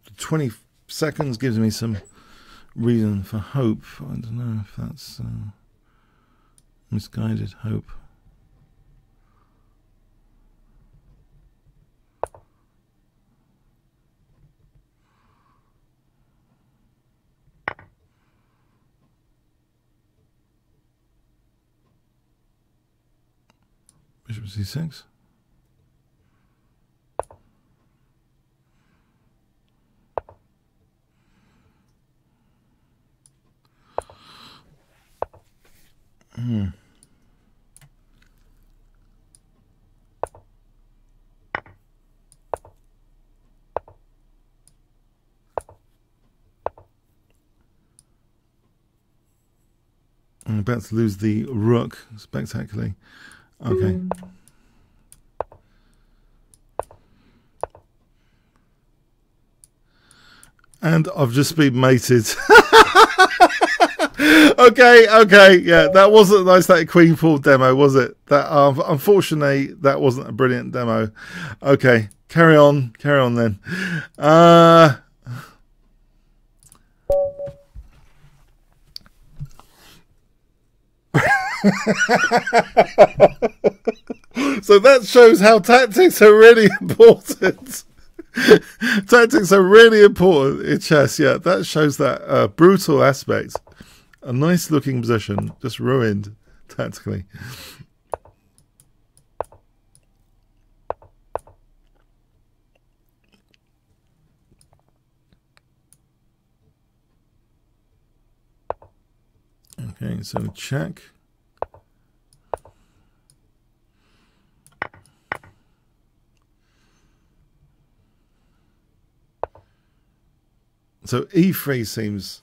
The 20 seconds gives me some reason for hope. I don't know if that's misguided hope. Bishop c6. I'm about to lose the rook spectacularly. Okay. And I've just been mated. Okay, yeah, that wasn't nice, that Queen 4 demo, was it? That unfortunately, that wasn't a brilliant demo. Okay, carry on then. So that shows how tactics are really important. Tactics are really important in chess. Yeah, that shows that brutal aspect. A nice looking position, just ruined tactically. Okay, so check. So e3 seems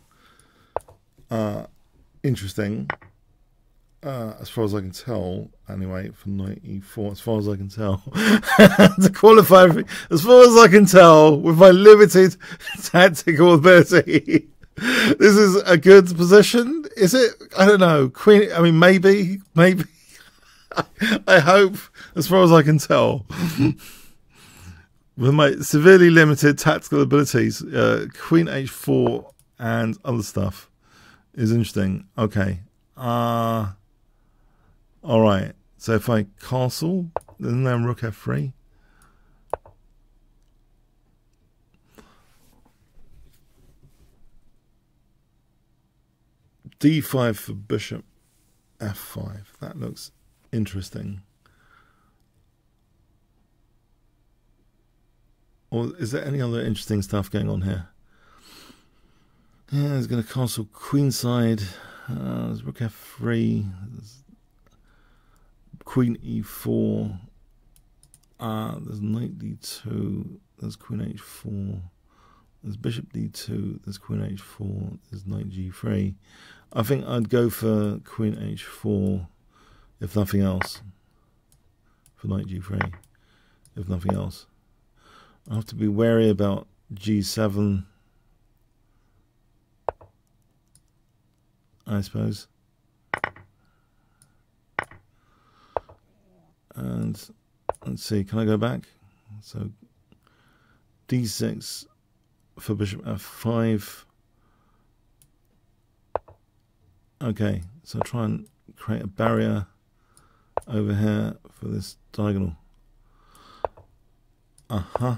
interesting, as far as I can tell. Anyway, for knight e4, as far as I can tell, to qualify everything, as far as I can tell, with my limited tactical ability, this is a good position. Is it? I don't know. Queen. I mean, maybe. I hope, as far as I can tell. With my severely limited tactical abilities, Queen h4 and other stuff is interesting. Okay. All right. So if I castle, then rook f3. d5 for bishop f5. That looks interesting. Or is there any other interesting stuff going on here? Yeah, there's going to castle queenside. There's rook f3. There's queen e4. There's knight d2. There's queen h4. There's bishop d2. There's queen h4. There's knight g3. I think I'd go for queen h4, if nothing else. For knight g3, if nothing else. I have to be wary about g7. I suppose. And let's see, can I go back? So d6 for bishop f5. Okay, so try and create a barrier over here for this diagonal. Okay,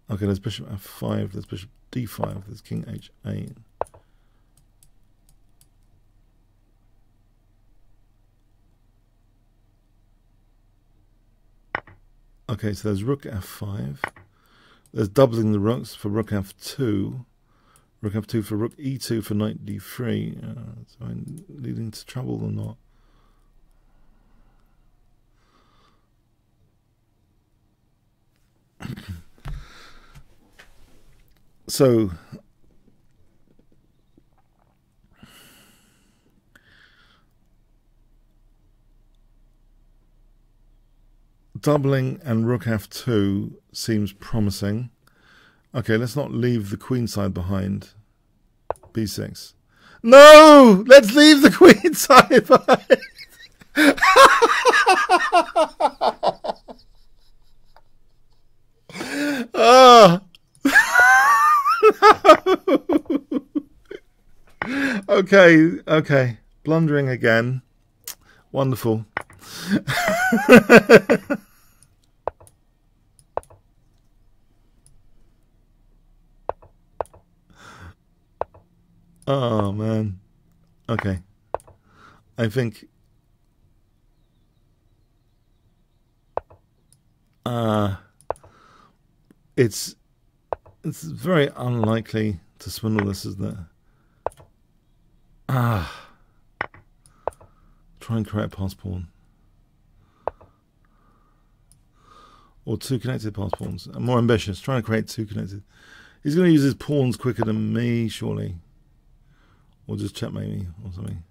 there's bishop f5, there's bishop d5, there's king h8. Okay, so there's rook f5. There's doubling the rooks for rook f2. Rook f2 for rook e2 for knight d3. So I'm leading to trouble or not? So doubling and rook f2 seems promising. Okay, let's not leave the queen side behind. b6. No! Let's leave the queen side behind! Oh! Okay. Blundering again. Wonderful. Oh man. Okay. I think it's very unlikely to swindle this, isn't it? Try and create a pass pawn. Or two connected pass pawns. I'm more ambitious. Trying to create two connected. He's going to use his pawns quicker than me, surely. Or just checkmate me or something.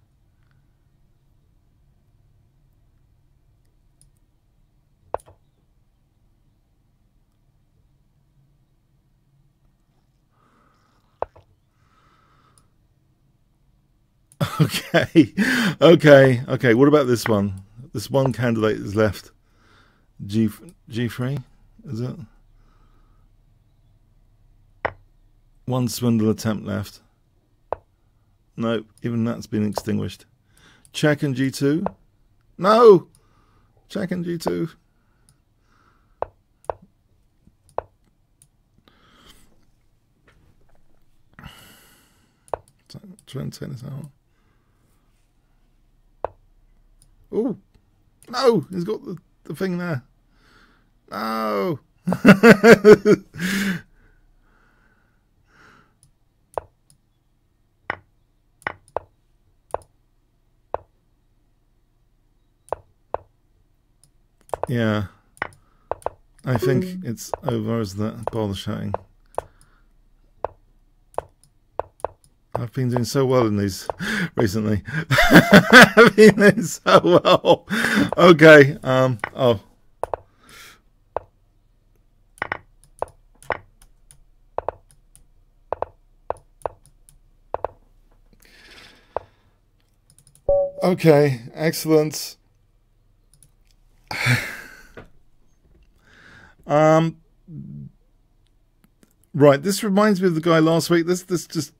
Okay. What about this one? This one candidate is left. G3, is it? One swindle attempt left. No, even that's been extinguished. Check and G2. No! Check and G2. Try and take this out. Oh! No! He's got the thing there. No! Yeah, I think it's over as the bother shouting. I've been doing so well in these recently. I've been doing so well. Okay, oh. Okay, excellent. Right, this reminds me of the guy last week. This just,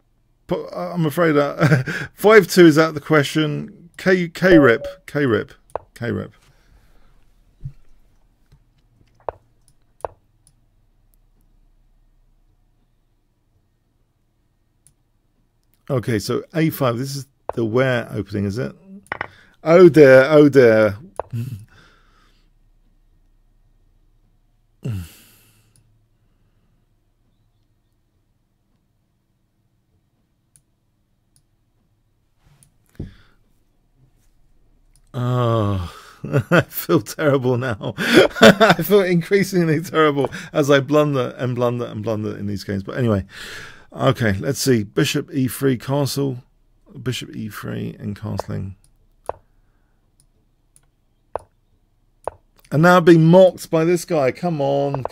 I'm afraid, 5-2 is out of the question. K-rip. Okay, so A5, this is the where opening, is it? Oh dear. Oh, I feel terrible now. I feel increasingly terrible as I blunder in these games. But anyway, okay, let's see. Bishop E3 castle. Bishop E3 and castling. And now being mocked by this guy. Come on.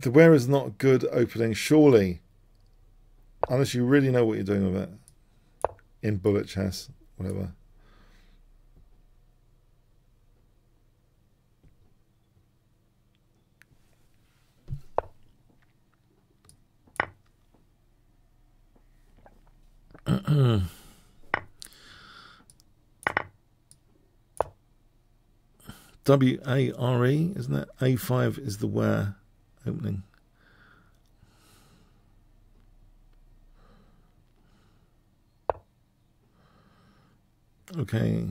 The wear is not good opening, surely. Unless you really know what you're doing with it. In bullet chess, whatever. W-A-R-E, isn't it? A5 is the wear opening. Okay.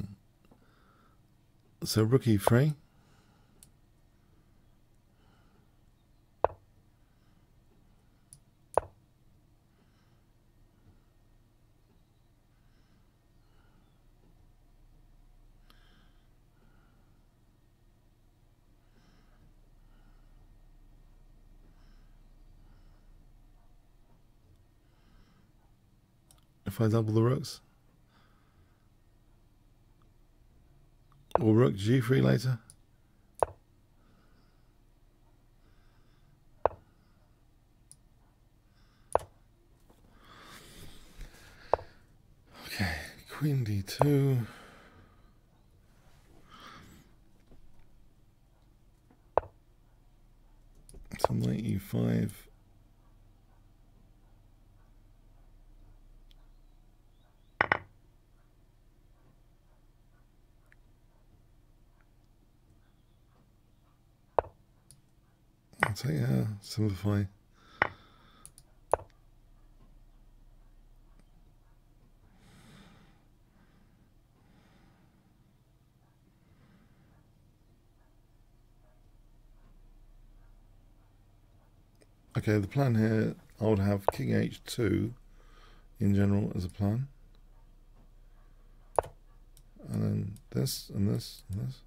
So rook e3. If I double the rooks. Or rook g3 later. Okay, queen d2. So knight e5. I'll take simplify. Okay, the plan here, I would have king h2 in general as a plan. And then this and this and this.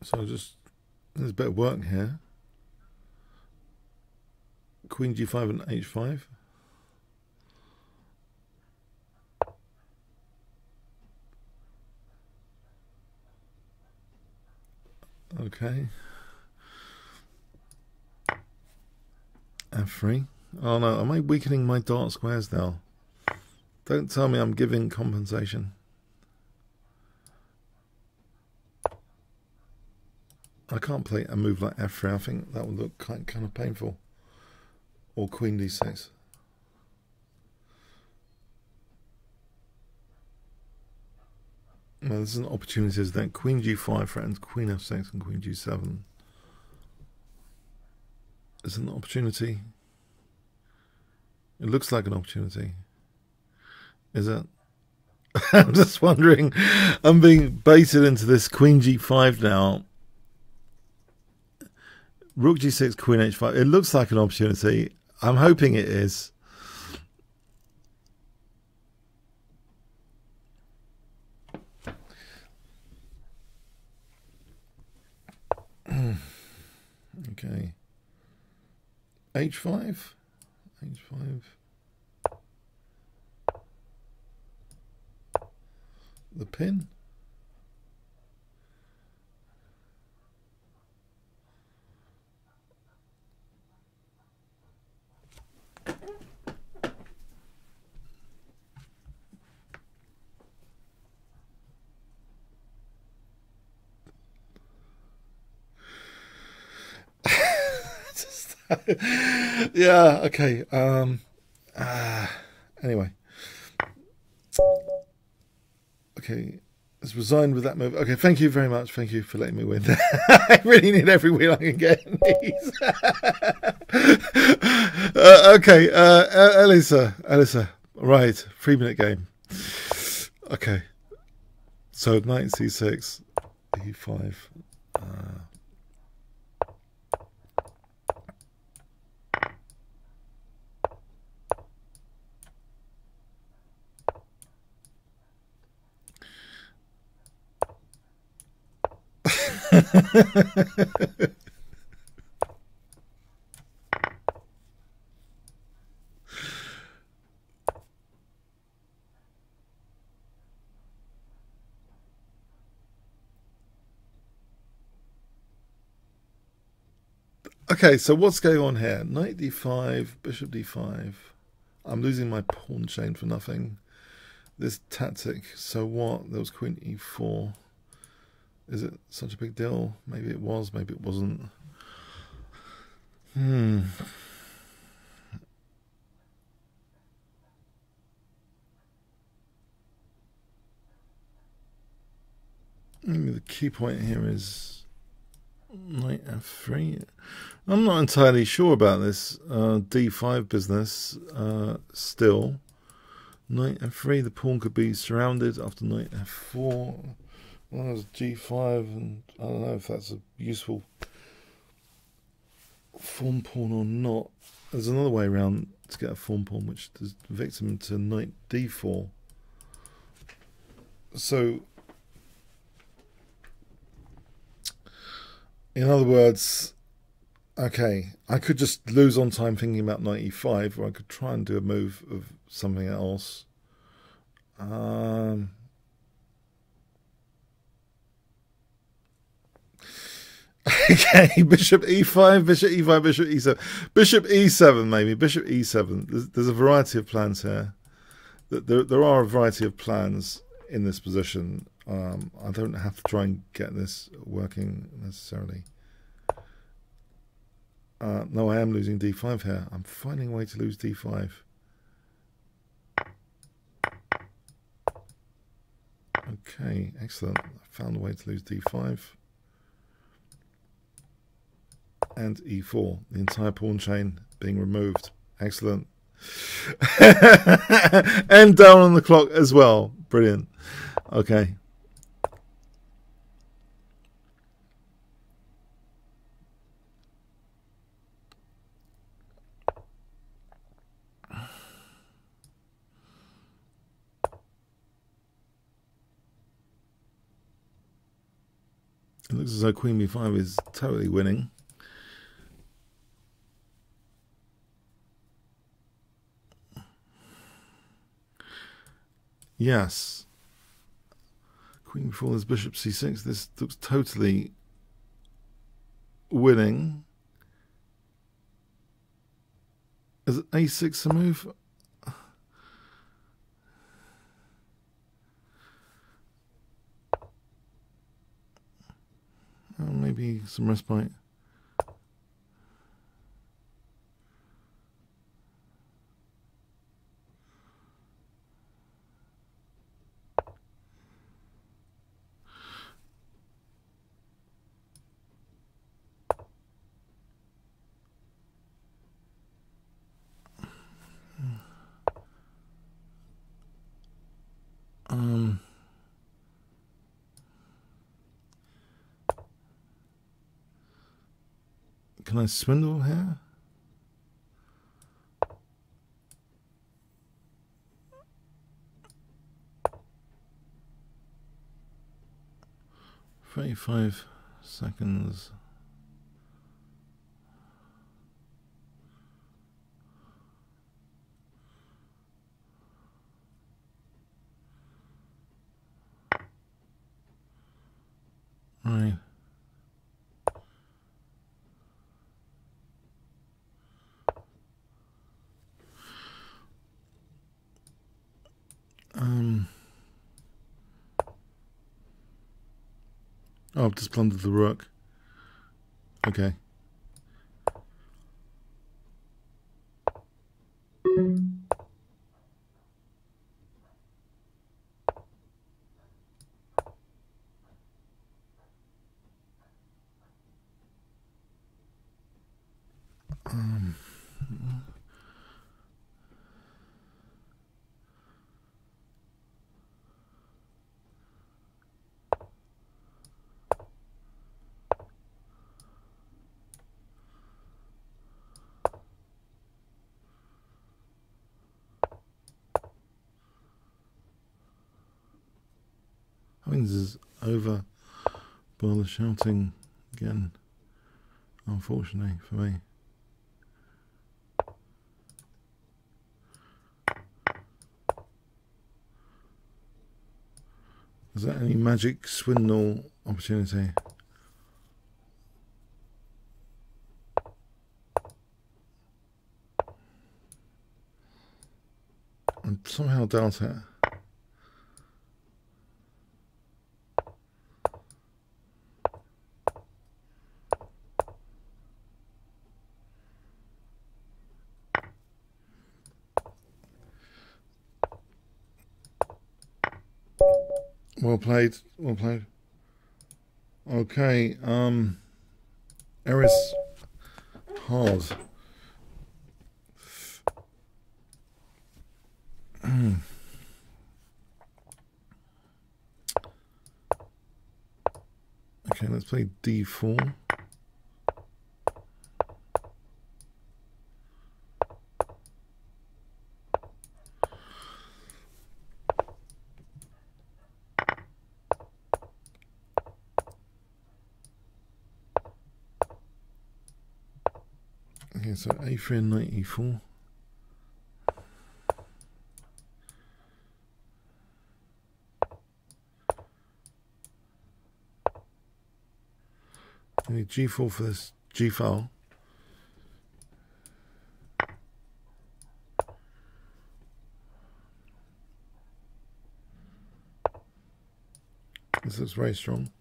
So just, there's a bit of work here. Queen g5 and h5. Okay. F3. Oh no, am I weakening my dark squares now? Don't tell me I'm giving compensation. I can't play a move like F3. I think that would look kind of painful. Or Queen D6. No, this is an opportunity, is that Queen G5 threatens Queen F6 and Queen G7. Is it an opportunity? It looks like an opportunity. Is it? I'm just wondering. I'm being baited into this Queen G5 now. Rook G6, Queen H5. It looks like an opportunity. I'm hoping it is. Okay. H5. H5. The pin. Yeah, okay. Anyway. Okay. Let's resign with that move. Okay, thank you very much. Thank you for letting me win. I really need every win I can get in these. Okay, Elisa. Right, 3-minute game. Okay. So knight c6, e5. Okay, so what's going on here? Knight d5, bishop d5. I'm losing my pawn chain for nothing. This tactic, so what? There was queen e4. Is it such a big deal? Maybe it was, maybe it wasn't. Maybe the key point here is knight f3. I'm not entirely sure about this d5 business still. Knight f3, the pawn could be surrounded after knight f4. Well, there's g5, and I don't know if that's a useful form pawn or not. There's another way around to get a form pawn, which is the victim to knight d4. So, in other words, okay, I could just lose on time thinking about knight e5, or I could try and do a move of something else. Okay, bishop e5, bishop e5, bishop e7. Bishop e7, maybe. Bishop e7. There's a variety of plans here. There are a variety of plans in this position. I don't have to try and get this working necessarily. No, I am losing d5 here. I'm finding a way to lose d5. Okay, excellent. I found a way to lose d5. And e4. The entire pawn chain being removed. Excellent. And down on the clock as well. Brilliant. Okay. It looks as though queen b5 is totally winning. Yes. Queen b4 is bishop c6. This looks totally winning. Is a6 a move? Maybe some respite. Can I swindle here? "35 seconds. Right. Oh, I've just plundered the rook. Okay. Queens is over by the shouting again, unfortunately for me. Is that any magic swindle opportunity? I somehow doubt it. Well played, well played. Okay, Eris hard. Okay, let's play D4. Okay, so A3 and knight E4. I need G4 for this G file. This looks very strong.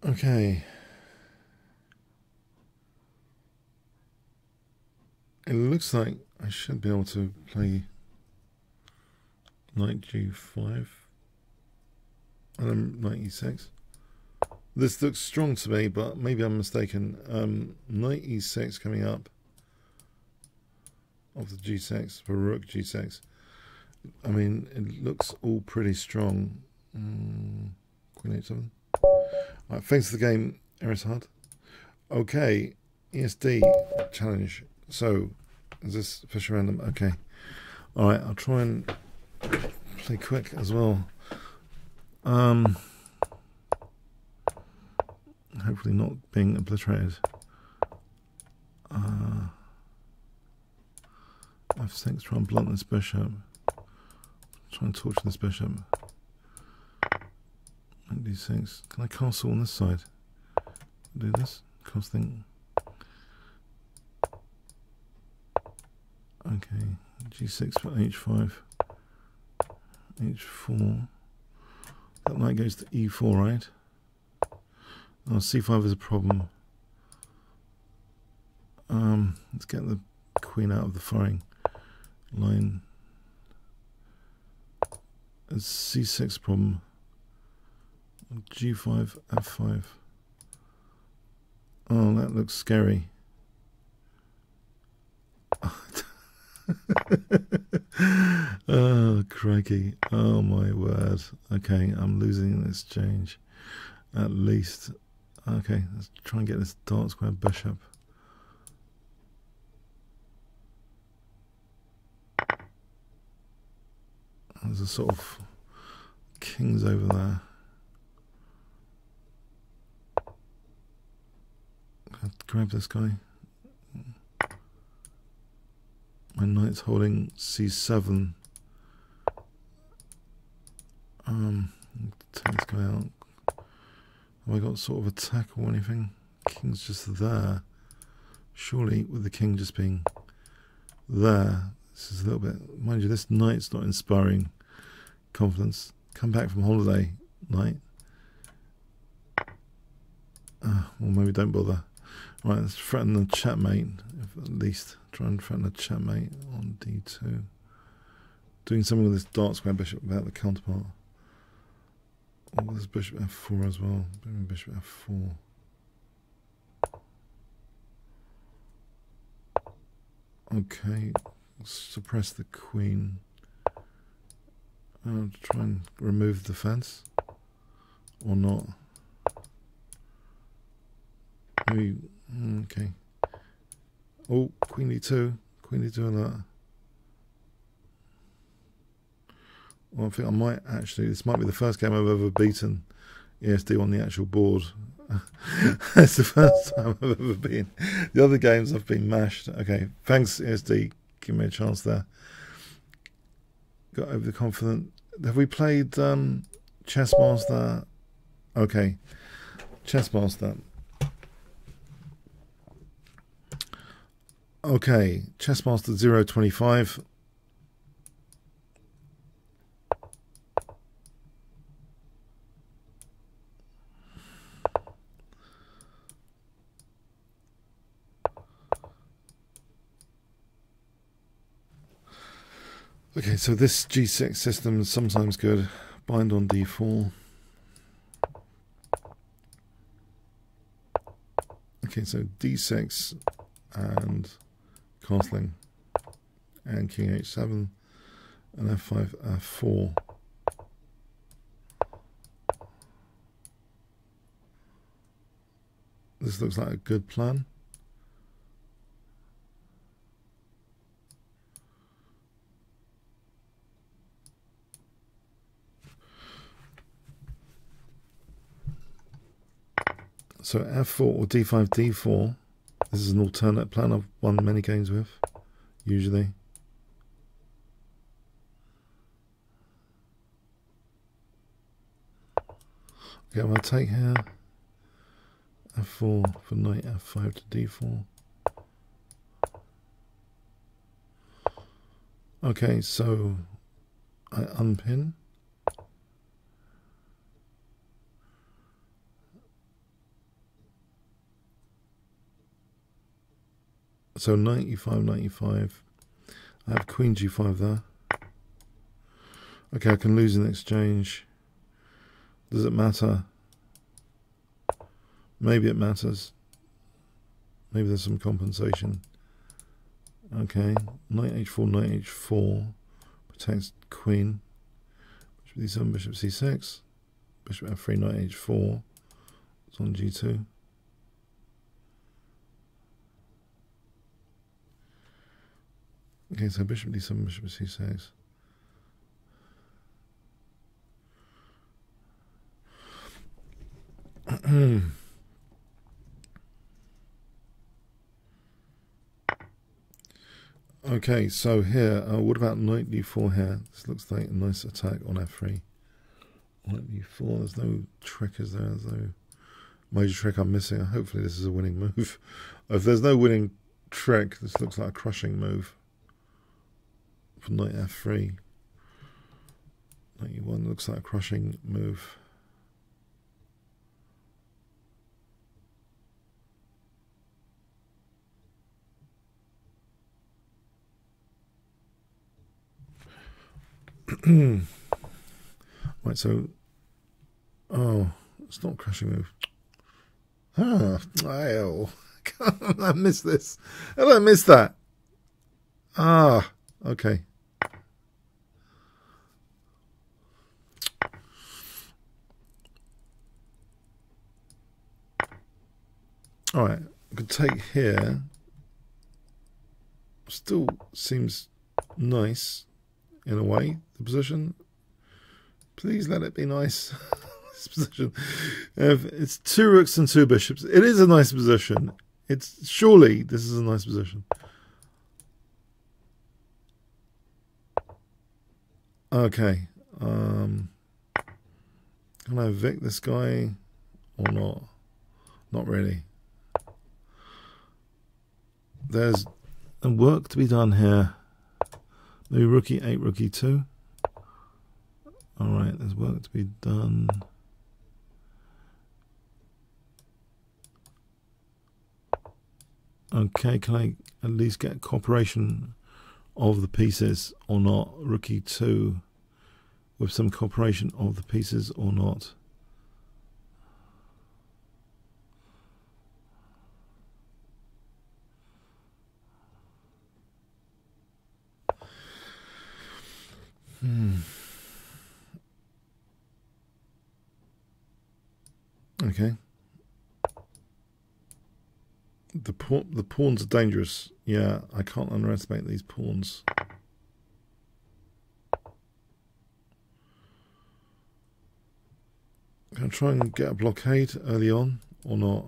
Okay. It looks like I should be able to play knight G5 and then knight E6. This looks strong to me, but maybe I'm mistaken. Knight E6 coming up off the G6 for rook G6. I mean, it looks all pretty strong. Queen H7. Right, thanks for the game, Eris Hard. Okay, ESD challenge. So, is this Fischer random? Okay. Alright, I'll try and play quick as well. Hopefully not being obliterated. F6, try and blunt this bishop. Try and torture this bishop. Knight D6. Can I castle on this side? Do this? Casting. Okay, G6 for H5, H4. That knight goes to E4, right? Oh, C5 is a problem. Let's get the queen out of the firing line. It's C6 problem. G5, F5. Oh, that looks scary. Oh, crikey. Oh, my word. Okay, I'm losing this exchange. At least. Okay, let's try and get this dark square bishop. There's a sort of kings over there. I'll grab this guy. My knight's holding C7. Take this guy out. Have I got sort of attack or anything? King's just there. Surely with the king just being there, this is a little bit. Mind you, this knight's not inspiring confidence. Come back from holiday, knight. Well, maybe don't bother. Right, let's threaten the chatmate, at least. Try and threaten the chatmate on D2. Doing something with this dark square bishop without the counterpart. Or this bishop F4 as well. Bishop F4. Okay, suppress the queen. I'll try and remove the fence. or not. Maybe, okay. Oh, queen e2, queen e2 and that. Well, I think I might actually, this might be the first game I've ever beaten ESD on the actual board. It's the first time I've ever been. The other games I've been mashed. Okay, thanks ESD, give me a chance there. Got over the confident. Have we played Chessmaster? Okay, Chessmaster. Okay, Chessmaster 025. Okay, so this G6 system is sometimes good. Bind on D4. Okay, so D6 and castling and King H7 and F5, F4. This looks like a good plan. So F4 or D5, D4. This is an alternate plan I've won many games with, usually. Okay, I'm going to take here F4 for knight F5 to D4. Okay, so I unpin. So knight E5, knight E5. I have queen G5 there. Okay, I can lose in exchange. Does it matter? Maybe it matters. Maybe there's some compensation. Okay, knight H4, knight H4 protects queen. Bishop D7, bishop C6. Bishop F3, knight H4. It's on G2. Okay, so bishop D7, bishop C6. Okay, so here, what about knight D4 here? This looks like a nice attack on F3. Knight D4, there's no trick, is there? There's no major trick I'm missing. Hopefully this is a winning move. If there's no winning trick, this looks like a crushing move. For knight F3. Knight E1 looks like a crushing move. Right, so it's not a crushing move. I missed this. How did I miss that? Okay. All right, I could take here. Still seems nice in a way, the position. Please let it be nice. This position. It's 2 rooks and 2 bishops. It is a nice position. It's surely this is a nice position. Okay. Can I evict this guy or not? Not really. There's work to be done here. Maybe rook e8, rook e2. Alright, there's work to be done. Okay, can I at least get cooperation of the pieces or not? Rook e2 with some cooperation of the pieces or not? Okay. The pawns are dangerous. Yeah, I can't underestimate these pawns. Can I try and get a blockade early on or not?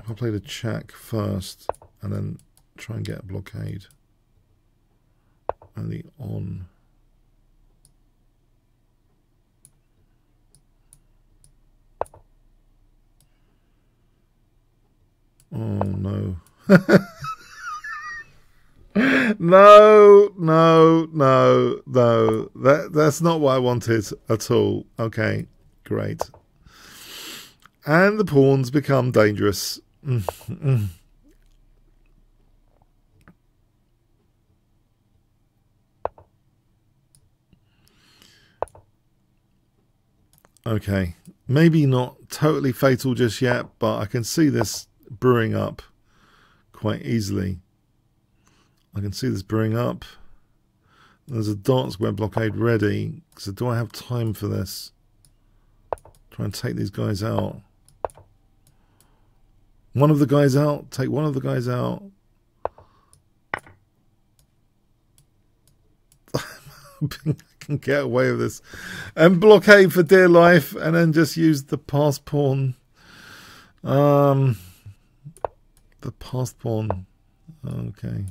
If I played a check first and then try and get a blockade early on. Oh no. No. That's not what I wanted at all. Okay, great. And the pawns become dangerous. Okay, maybe not totally fatal just yet, but I can see this brewing up quite easily. I can see this brewing up. There's a dark square blockade ready. So do I have time for this? Try and take these guys out. One of the guys out. Take one of the guys out. I'm hoping I can get away with this. And blockade for dear life. And then just use the pass pawn. The pass pawn. Okay.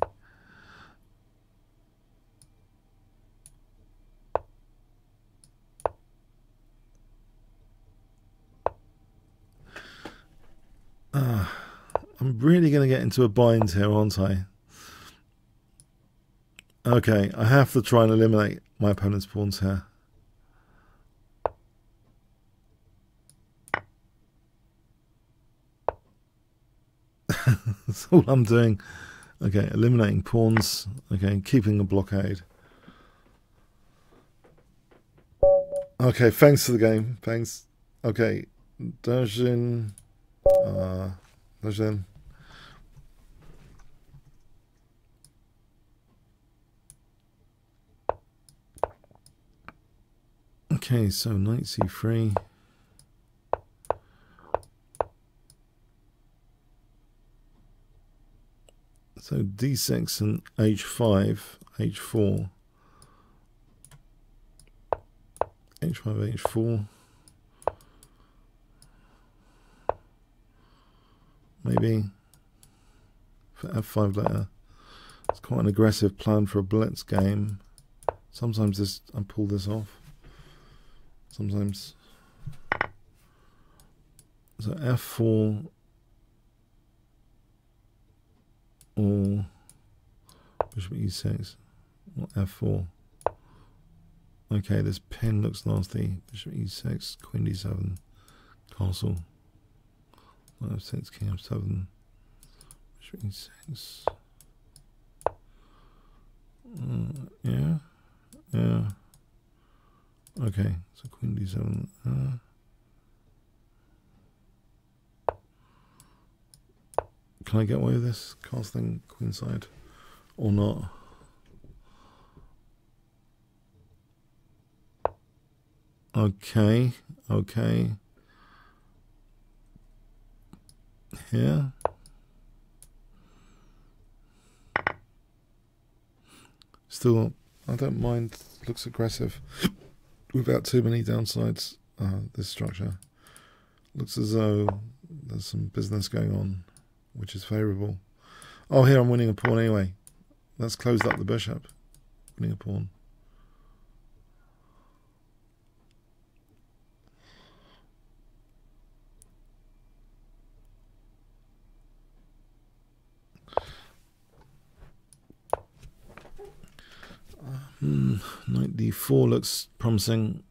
I'm really going to get into a bind here, aren't I? Okay, I have to try and eliminate my opponent's pawns here. That's all I'm doing. Okay, eliminating pawns. Okay, keeping a blockade. Okay, thanks for the game. Thanks. Okay, Dajin. Dajin. Okay, so knight c3. So d6 and h5, h4. h5, h4. Maybe for f5 later. It's quite an aggressive plan for a blitz game. Sometimes this I pull this off. Sometimes. So f4 or bishop e6 or f4. Okay, this pin looks nasty. Bishop e6, queen d7, castle. Knight f6, king f7, bishop e6. Yeah. Okay, so queen d7. Can I get away with this casting queenside or not? Okay. Here. Still, I don't mind. Looks aggressive without too many downsides. This structure looks as though there's some business going on, which is favourable. Oh, here I'm winning a pawn anyway. Let's close up the bishop. Winning a pawn. Knight d4 looks promising.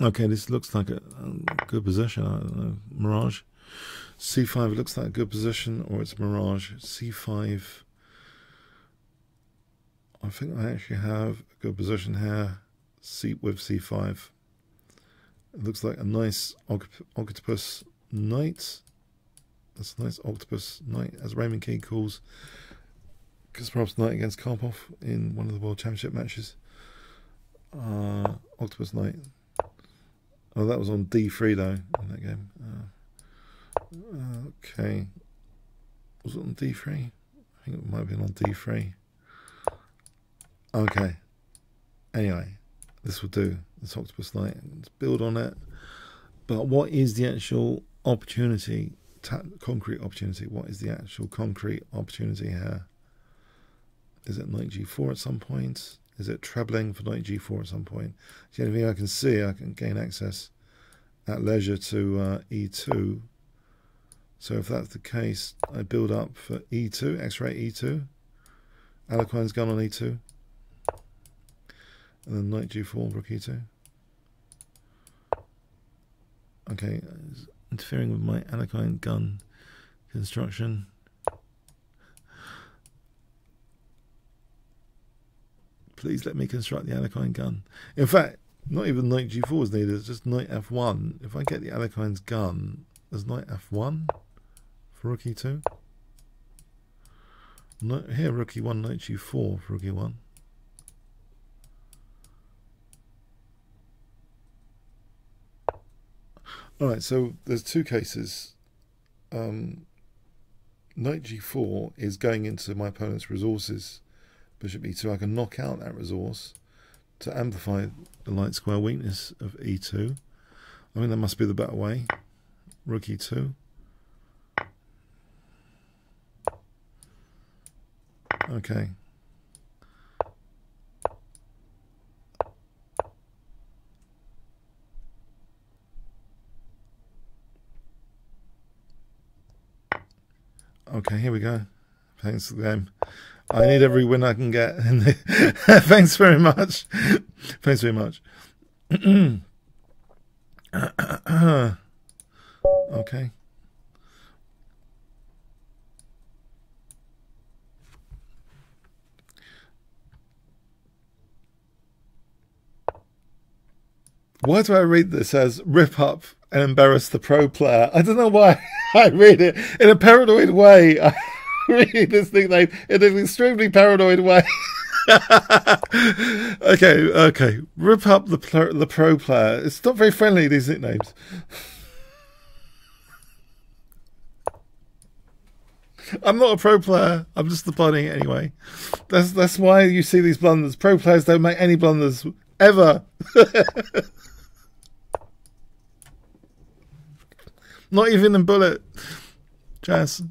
Okay, this looks like a good position. I don't know. Mirage. c5 looks like a good position, or it's Mirage. c5. I think I actually have a good position here. With c5. It looks like a nice octopus knight. That's a nice octopus knight, as Raymond King calls Kasparov's knight against Karpov in one of the World Championship matches. Octopus Knight. Oh, that was on D3 though in that game. Okay. Was it on D3? I think it might have been on D3. Okay. Anyway, this will do. This Octopus Knight. Let's build on it. But what is the actual opportunity? Concrete opportunity. What is the actual concrete opportunity here? Is it knight g4 at some point? Is it trebling for knight g4 at some point? The only thing I can see, I can gain access at leisure to e2. So if that's the case, I build up for e2, x-ray e2. Alequine's gun on e2. And then knight g4, rook e2. Okay, interfering with my Alequine gun construction. Please let me construct the Alequine gun. In fact, not even knight g4 is needed, it's just knight f1. If I get the Alequine's gun, there's knight f1 for rook e2. Here, rook e1, knight g4 for rook e1. Alright, so there's two cases. Knight g4 is going into my opponent's resources. Bishop e2, I can knock out that resource to amplify the light square weakness of e2. I mean, that must be the better way. Rook e2. Okay. Okay, here we go. Thanks for the game. I need every win I can get. Thanks very much. Thanks very much. Okay. Why do I read this as rip up and embarrass the pro player? I don't know why I read it in a paranoid way. I read this nickname in an extremely paranoid way. Okay. Rip up the pro player. It's not very friendly, these nicknames. I'm not a pro player. I'm just the bunny anyway. That's why you see these blunders. Pro players don't make any blunders ever. Not even in bullet. Jazz.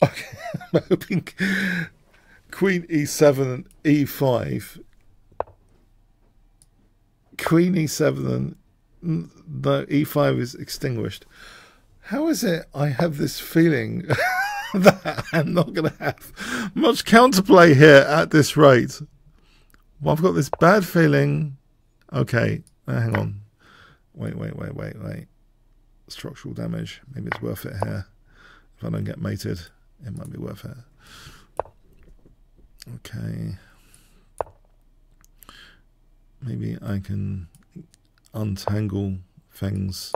Okay, I'm hoping Queen e7 and e5. Queen e7 and the e5 is extinguished. How is it I have this feeling that I'm not going to have much counterplay here at this rate? Well, I've got this bad feeling. Okay, hang on. Wait. Structural damage. Maybe it's worth it here. If I don't get mated, it might be worth it. Okay. Maybe I can untangle things.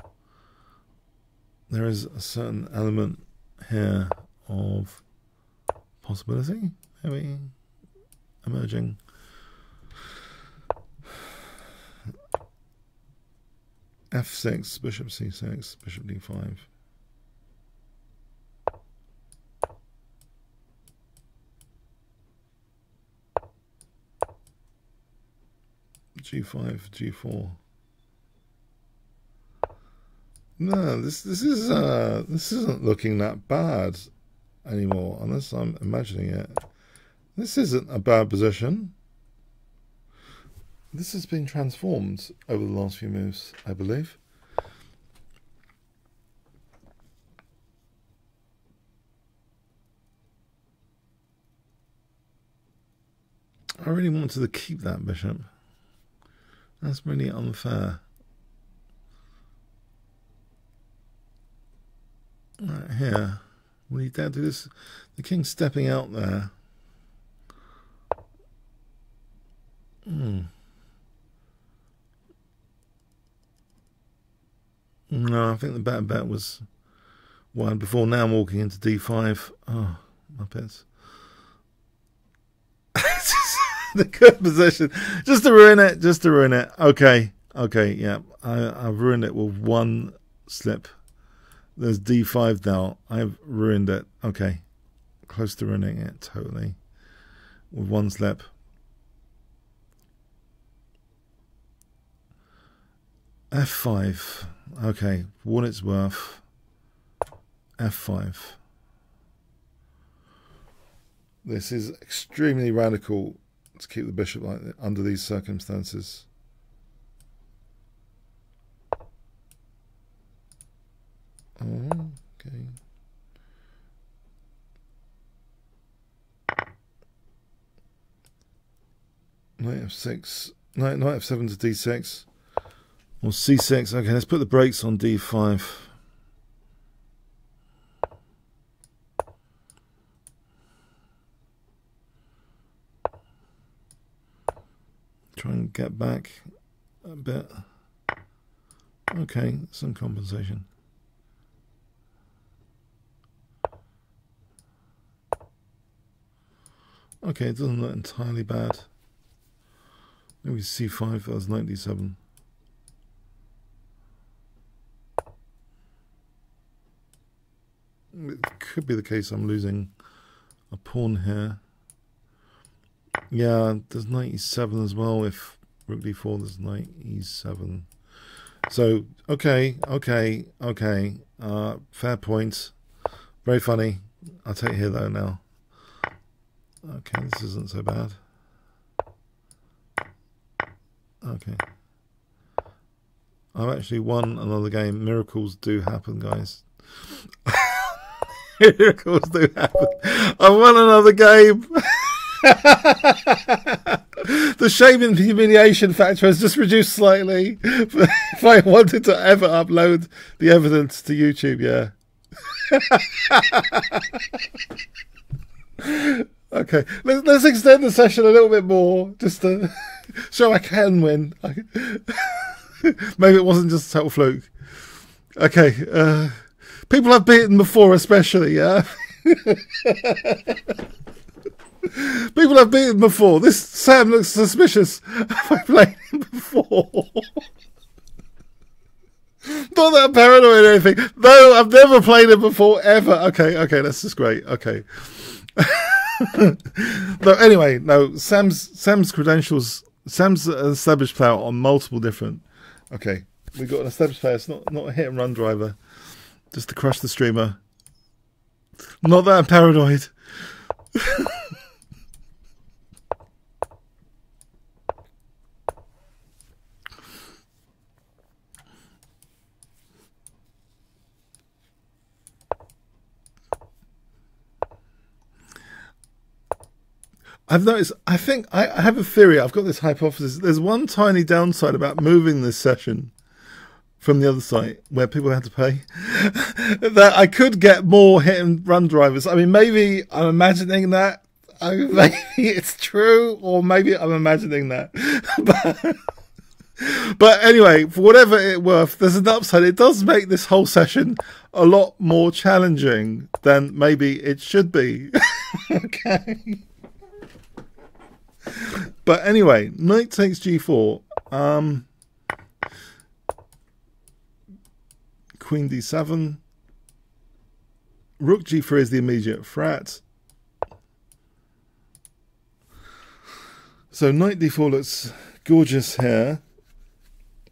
There is a certain element here of possibility, maybe emerging. f6, bishop c6, bishop d5. g5, g4. No, this isn't looking that bad anymore, unless I'm imagining it. This isn't a bad position. This has been transformed over the last few moves, I believe. I really wanted to keep that bishop. That's really unfair. Right here, will you dare do this? The king's stepping out there. No, I think the better bet was one before. Now I'm walking into d5. Oh, my pets. The good position. Just to ruin it. Just to ruin it. Okay. Okay, yeah. I've ruined it with one slip. There's d5 now. I've ruined it. Okay. Close to ruining it totally. With one slip. f5. Okay. For what it's worth. f5. This is extremely radical to keep the bishop like that under these circumstances. Oh, okay. Knight f6. Knight f7 to d6. Or c6. Okay, let's put the brakes on d5. Try and get back a bit. Okay, some compensation. Okay, it doesn't look entirely bad. Maybe c5, that was 97. It could be the case I'm losing a pawn here. Yeah, there's knight e7 as well. If rook d4, there's knight e7. So, okay. Fair point. Very funny. I'll take here though now. Okay, this isn't so bad. Okay. I've actually won another game. Miracles do happen, guys. Miracles do happen. I won another game. The shame and humiliation factor has just reduced slightly. If I wanted to ever upload the evidence to YouTube, yeah. Okay, let's extend the session a little bit more, just to show I can win. Maybe it wasn't just a total fluke. Okay, people I've beaten before, especially, yeah. People I've beaten before. This Sam looks suspicious. Have I played him before? Not that I'm paranoid or anything. No, I've never played him before, ever. Okay, that's just great. Okay. No, anyway, no. Sam's credentials. Sam's an established player on multiple different. Okay, we've got an established player. It's not a hit and run driver. Just to crush the streamer. Not that I'm paranoid. I've noticed, I think, I have a theory, I've got this hypothesis. There's one tiny downside about moving this session from the other site where people had to pay, that I could get more hit and run drivers. I mean, maybe I'm imagining that. Maybe it's true, or maybe I'm imagining that. But anyway, for whatever it's worth, there's an upside. It does make this whole session a lot more challenging than maybe it should be. Okay. But anyway, knight takes g4. Queen d7. Rook g3 is the immediate threat. So knight d4 looks gorgeous here.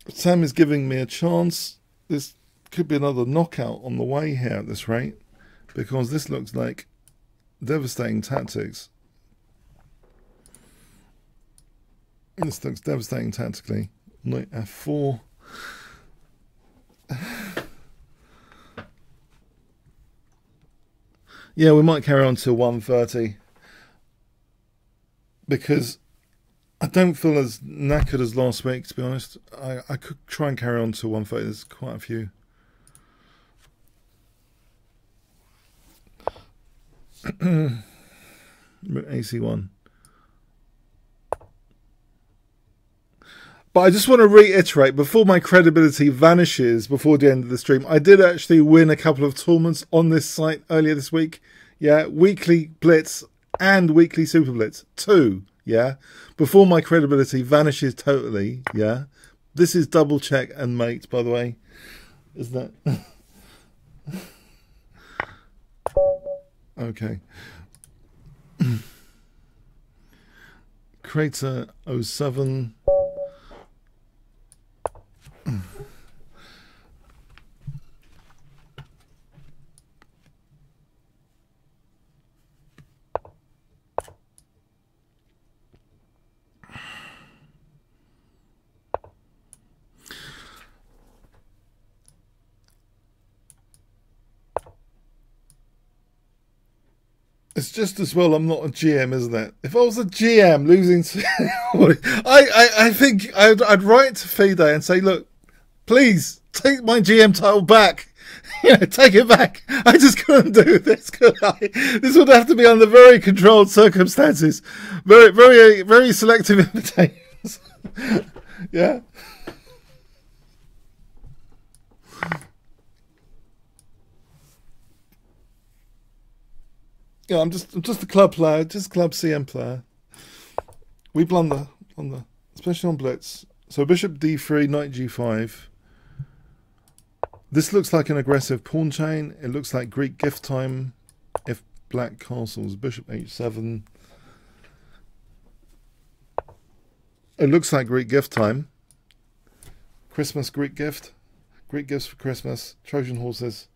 Sam is giving me a chance. This could be another knockout on the way here at this rate, because this looks like devastating tactics. This looks devastating tactically. Knight f4. Yeah, we might carry on till 1:30, because I don't feel as knackered as last week, to be honest. I could try and carry on till 1:30. There's quite a few. AC1. But I just want to reiterate, before my credibility vanishes before the end of the stream, I did actually win a couple of tournaments on this site earlier this week. Yeah, weekly Blitz and weekly Super Blitz. 2, yeah. Before my credibility vanishes totally, yeah. This is double check and mate, by the way. Isn't that? Okay. Crater 07. It's just as well I'm not a GM, isn't it? If I was a GM losing to... I think I'd write to FIDE and say, look, please take my GM title back. Take it back. I just couldn't do this, could I? This would have to be under very controlled circumstances. Very, very, very selective invitations. Yeah. Yeah, I'm just a club player, just a club CM player. We blunder, especially on Blitz. So bishop d3, knight g5. This looks like an aggressive pawn chain. It looks like Greek gift time. If black castles, bishop h7. It looks like Greek gift time. Christmas Greek gift. Greek gifts for Christmas. Trojan horses.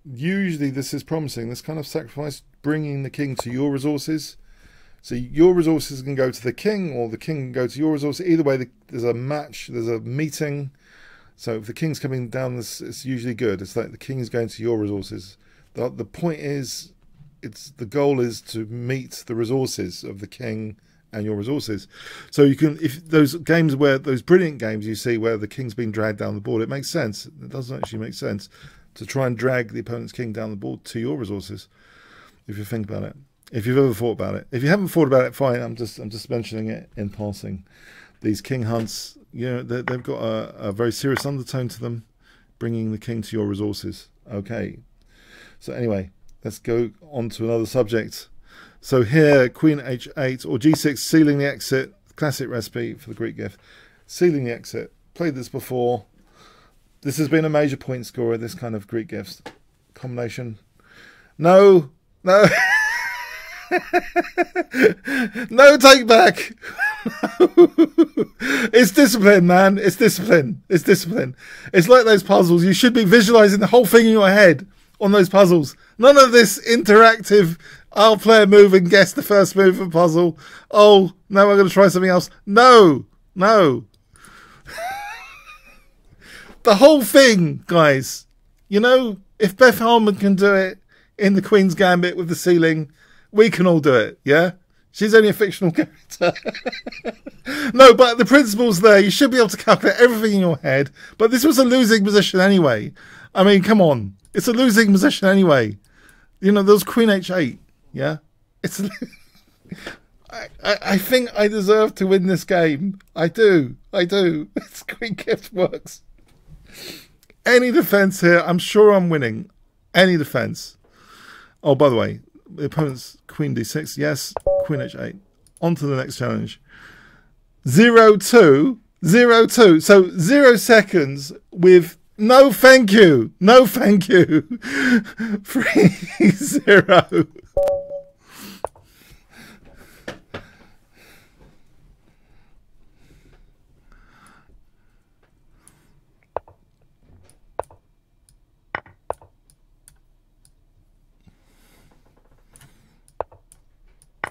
Usually this is promising. This kind of sacrifice, bringing the king to your resources. So your resources can go to the king, or the king can go to your resources. Either way, there's a match, there's a meeting. So if the king's coming down, it's usually good. It's like the king is going to your resources. The point is, the goal is to meet the resources of the king and your resources. So you can, if those games where, those brilliant games you see where the king's been dragged down the board, it makes sense. It doesn't actually make sense to try and drag the opponent's king down the board to your resources, if you think about it. If you've ever thought about it. If you haven't thought about it, fine. I'm just mentioning it in passing. These king hunts, they've got a very serious undertone to them, bringing the king to your resources. Okay. So anyway, let's go on to another subject. So here, queen h8 or g6, sealing the exit. Classic recipe for the Greek gift. Sealing the exit. Played this before. This has been a major point scorer, this kind of Greek gifts combination. No. No, take back. No. It's discipline, man. It's discipline. It's discipline. It's like those puzzles. You should be visualizing the whole thing in your head on those puzzles. None of this interactive, I'll play a move and guess the first move of a puzzle. Oh, now I'm going to try something else. No. The whole thing, guys. If Beth Harmon can do it in the Queen's Gambit with the ceiling, we can all do it, yeah? She's only a fictional character. No, but the principle's there. You should be able to calculate everything in your head. But this was a losing position anyway. I mean, come on. It's a losing position anyway. There was Queen h8, yeah? I think I deserve to win this game. I do. This Greek gift works. Any defense here, I'm sure I'm winning. Any defense. Oh, by the way, the opponent's queen d6. Yes, queen h8. On to the next challenge. 0-2. 0-2. So 0 seconds with no thank you. No thank you. 3-0.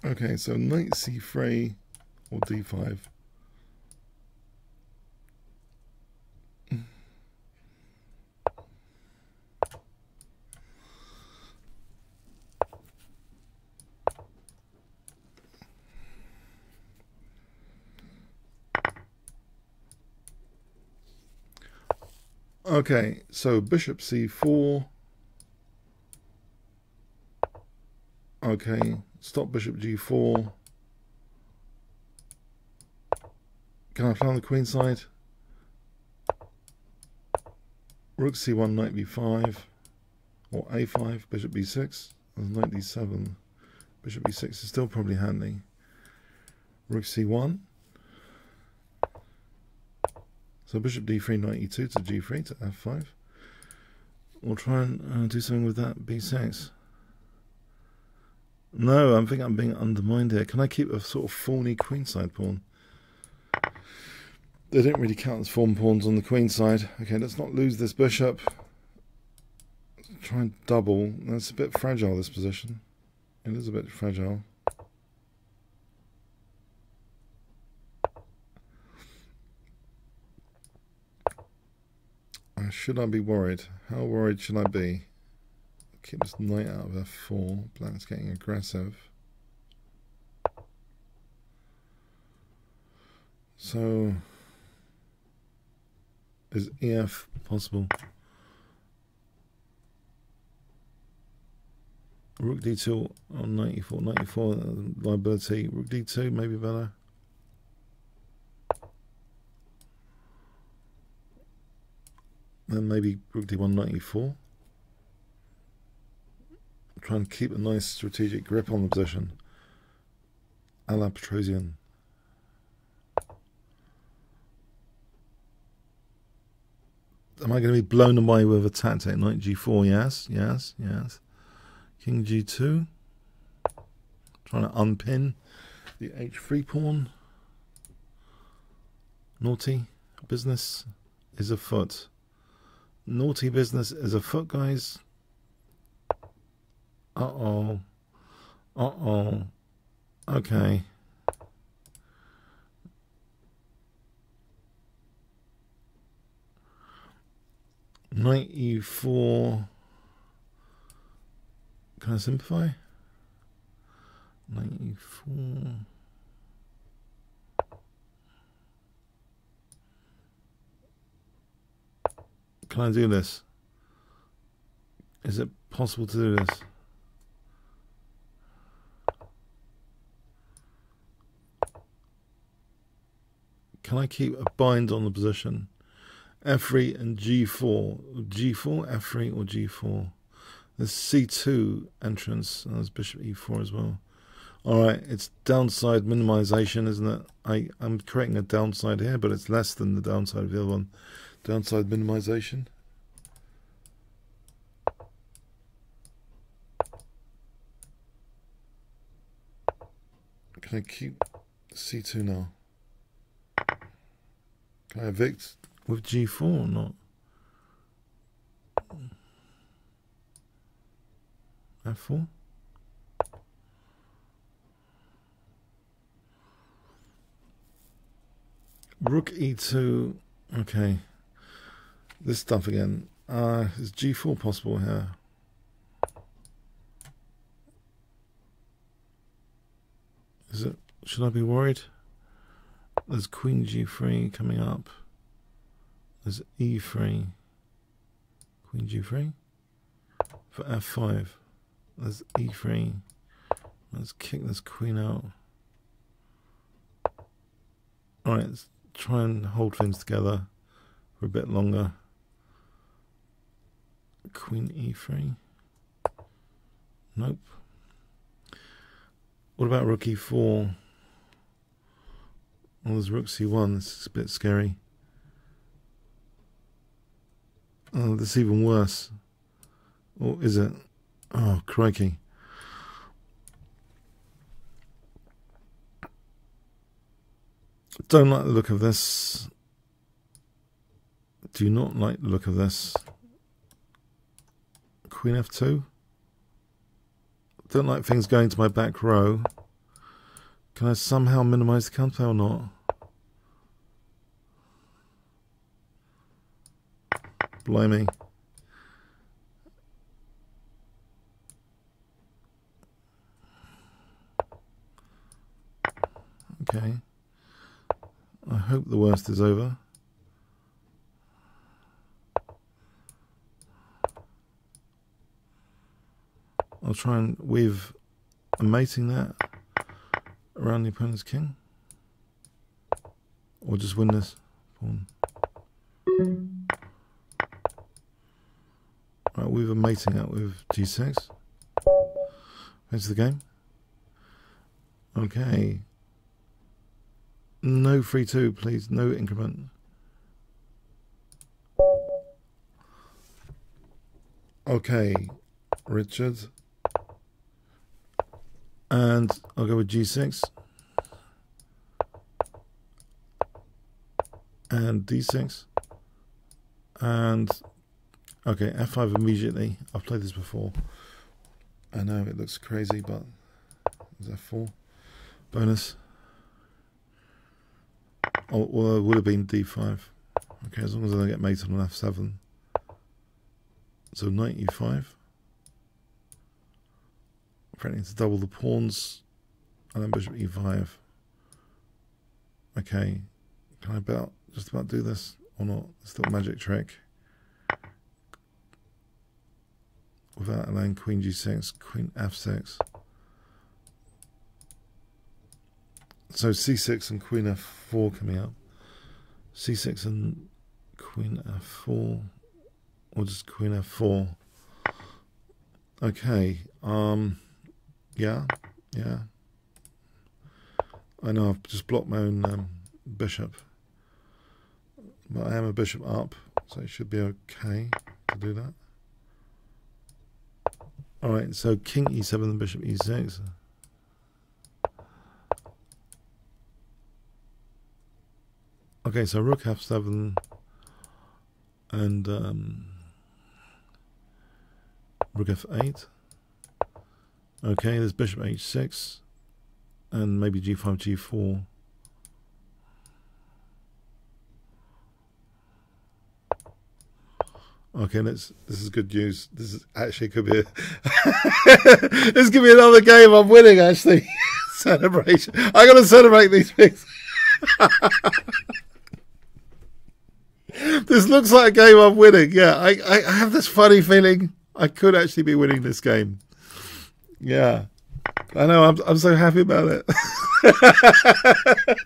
Okay, so knight c3 or d5. Okay, so bishop c4. Okay, stop bishop g4. Can I play on the queen side? Rook c1, knight b5, or a5, bishop b6, and knight d7. Bishop b6 is still probably handy. Rook c1. So bishop d3, knight e2 to g3 to f5. We'll try and do something with that b6. No, I think I'm being undermined here. Can I keep a sort of fawny queenside pawn? They don't really count as fawn pawns on the queen side. Okay, let's not lose this bishop. Let's try and double. That's a bit fragile, this position. It is a bit fragile. Should I be worried? How worried should I be? Keep this knight out of f4. Black's getting aggressive. So, is EF possible? Rook d2 on 94, 94 liability. Rook d2 maybe better. Then maybe rook d1, 94. Try and keep a nice strategic grip on the position. A la Petrosian. Am I going to be blown away with a tactic? Knight g4, yes, yes, yes. King g2. Trying to unpin the h3 pawn. Naughty business is afoot. Naughty business is afoot, guys. Uh-oh. Uh-oh. Okay. Knight e4. Can I simplify? Knight e4. Can I do this? Is it possible to do this? Can I keep a bind on the position? F3 and G4. G4, F3 or G4. There's C2 entrance. And there's bishop E4 as well. Alright, it's downside minimization, isn't it? I'm creating a downside here, but it's less than the downside of the other one. Downside minimization. Can I keep C2 now? Can I evict with G4 or not? F4? Rook E2. Okay. This stuff again. Is G4 possible here? Is it? Should I be worried? There's Queen G3 coming up. There's E3. Queen G3 for F5. There's E3. Let's kick this queen out. Alright, let's try and hold things together for a bit longer. Queen E3. Nope. What about Rook E4? Oh, there's Rook C1. This is a bit scary. Oh, this is even worse. Or is it? Oh, crikey. Don't like the look of this. Do not like the look of this. Queen F2. Don't like things going to my back row. Can I somehow minimize the counterplay or not? Blimey. Okay. I hope the worst is over. I'll try and weave and mating that around the opponent's king? Or just win this pawn? Right, we've been mating out with g6. Into the game. Okay. No 3-2, please. No increment. Okay, Richard. And I'll go with g6. And d6. And okay, f5 immediately. I've played this before. I know it looks crazy, but it's f4. Bonus. Oh, well, it would have been d5. Okay, as long as I don't get mated on f7. So knight e5. Threatening to double the pawns. And then bishop e5. Okay. Can I just about do this or not? It's still a magic trick. Without allowing queen g6, queen f6. So c6 and queen f4 coming up. c6 and queen f4. Or just queen f4. Okay. Yeah. I know I've just blocked my own bishop. But I am a bishop up, so it should be okay to do that. Alright, so king e7 and bishop e6. Okay, so rook f7 and rook f8. Okay, there's bishop h6 and maybe g5, g4. Okay, this is good news. This is actually could be this could be another game I'm winning actually. Celebration. I gotta celebrate these things. This looks like a game I'm winning. Yeah, I have this funny feeling I could actually be winning this game. Yeah. I know, I'm so happy about it.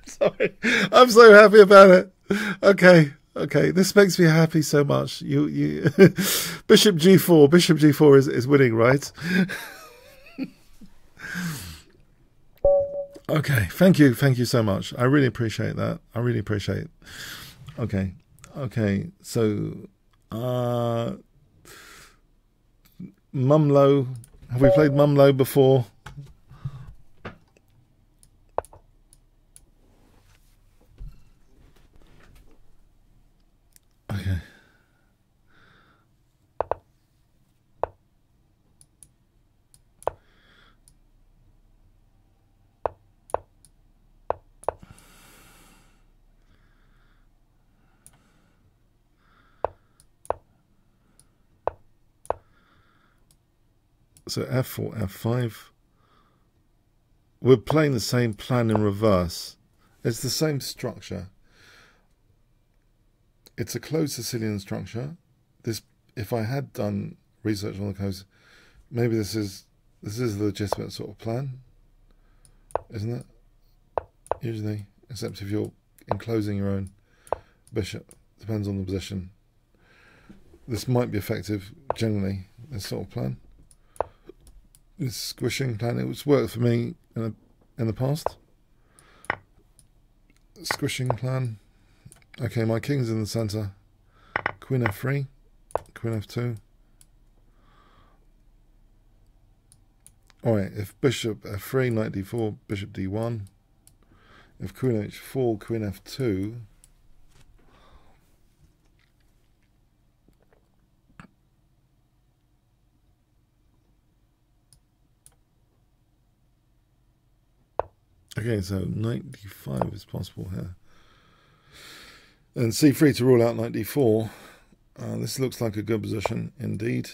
Sorry. I'm so happy about it. Okay, this makes me happy so much. You Bishop G4 is winning, right? Okay, thank you so much. I really appreciate that. I really appreciate it. Okay, so Mumlo. Have we played Mumlo before? Okay. So f4, f5. We're playing the same plan in reverse. It's the same structure. It's a closed Sicilian structure. This, if I had done research on the coast, maybe this is the legitimate sort of plan, isn't it? Usually, except if you're enclosing your own bishop. Depends on the position. This might be effective generally. This sort of plan. This squishing plan, it was worked for me in the past. Squishing plan. Okay, my king's in the center. Queen f3, queen f2. Alright, if bishop f3, knight d4, bishop d1. If queen h4, queen f2. Okay, so knight d5 is possible here. And c3 to rule out knight d4. This looks like a good position indeed.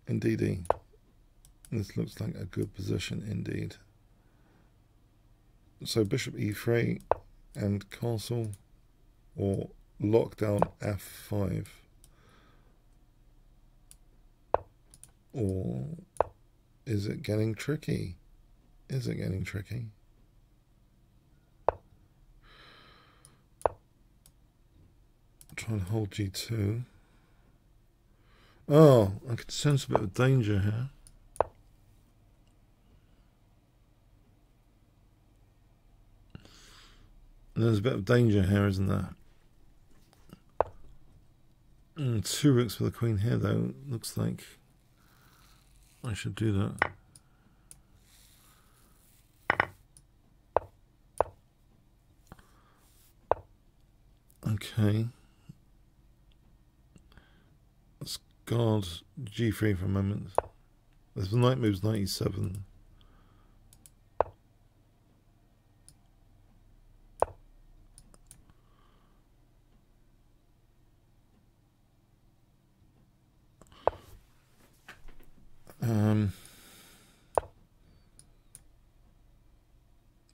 Indeedy. This looks like a good position indeed. So bishop e3 and castle, or lockdown f5. Or is it getting tricky? Is it getting tricky? Try and hold G2. Oh, I could sense a bit of danger here. There's a bit of danger here, isn't there? 2 rooks for the queen here, though. Looks like I should do that. Okay. Let's guard G3 for a moment. As the knight moves 97.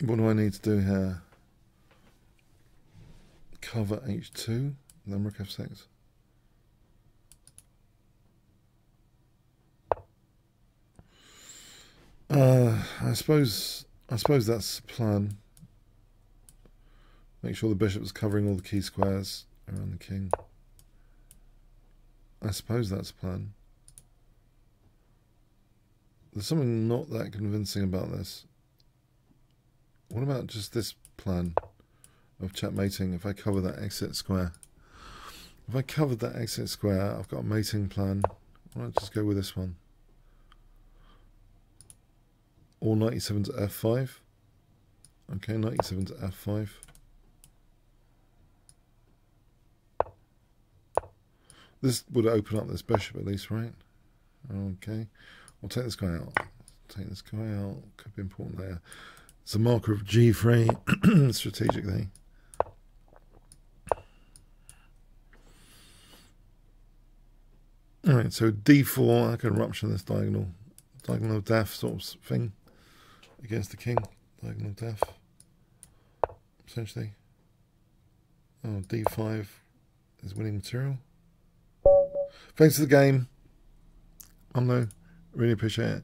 What do I need to do here? Cover H2, then rook F6. I suppose that's the plan. Make sure the bishop is covering all the key squares around the king. I suppose that's the plan. There's something not that convincing about this. What about just this plan of checkmating if I cover that exit square? If I covered that exit square, I've got a mating plan. Why not just go with this one? Or 97 to F5. Okay, 97 to F5. This would open up this bishop at least, right? Okay. We'll take this guy out. Take this guy out. Could be important there. It's a marker of G3 strategically. Alright, so D4, I can rupture this diagonal of death sort of thing against the king. Diagonal of death, essentially. Oh, D5 is winning material. Thanks for the game. No, really appreciate it.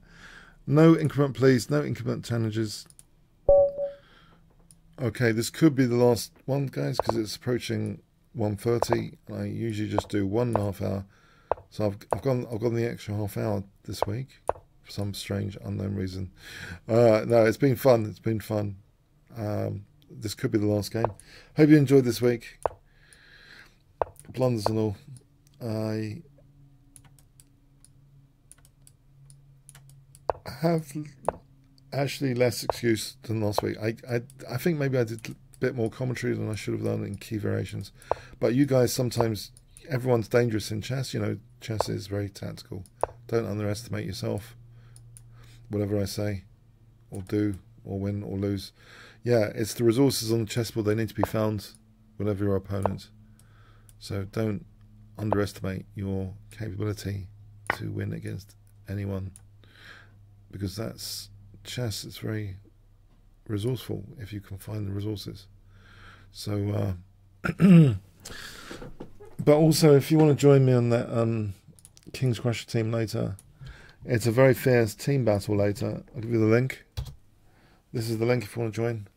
No increment, please. No increment challenges. Okay, this could be the last one, guys, because it's approaching 1:30. I usually just do 1.5 hour, so I've gone the extra half hour this week for some strange unknown reason. No, it's been fun. It's been fun. This could be the last game. Hope you enjoyed this week. Blunders and all. I have actually less excuse than last week. I think maybe I did a bit more commentary than I should have done in key variations. But you guys, sometimes everyone's dangerous in chess. You know, chess is very tactical. Don't underestimate yourself. Whatever I say, or do, or win, or lose. Yeah, it's the resources on the chessboard. They need to be found, whatever your opponent. So don't underestimate your capability to win against anyone, because that's chess. It's very resourceful if you can find the resources. So but also, if you want to join me on that Kingscrusher team later, it's a very fierce team battle later. I'll give you the link. This is the link if you want to join,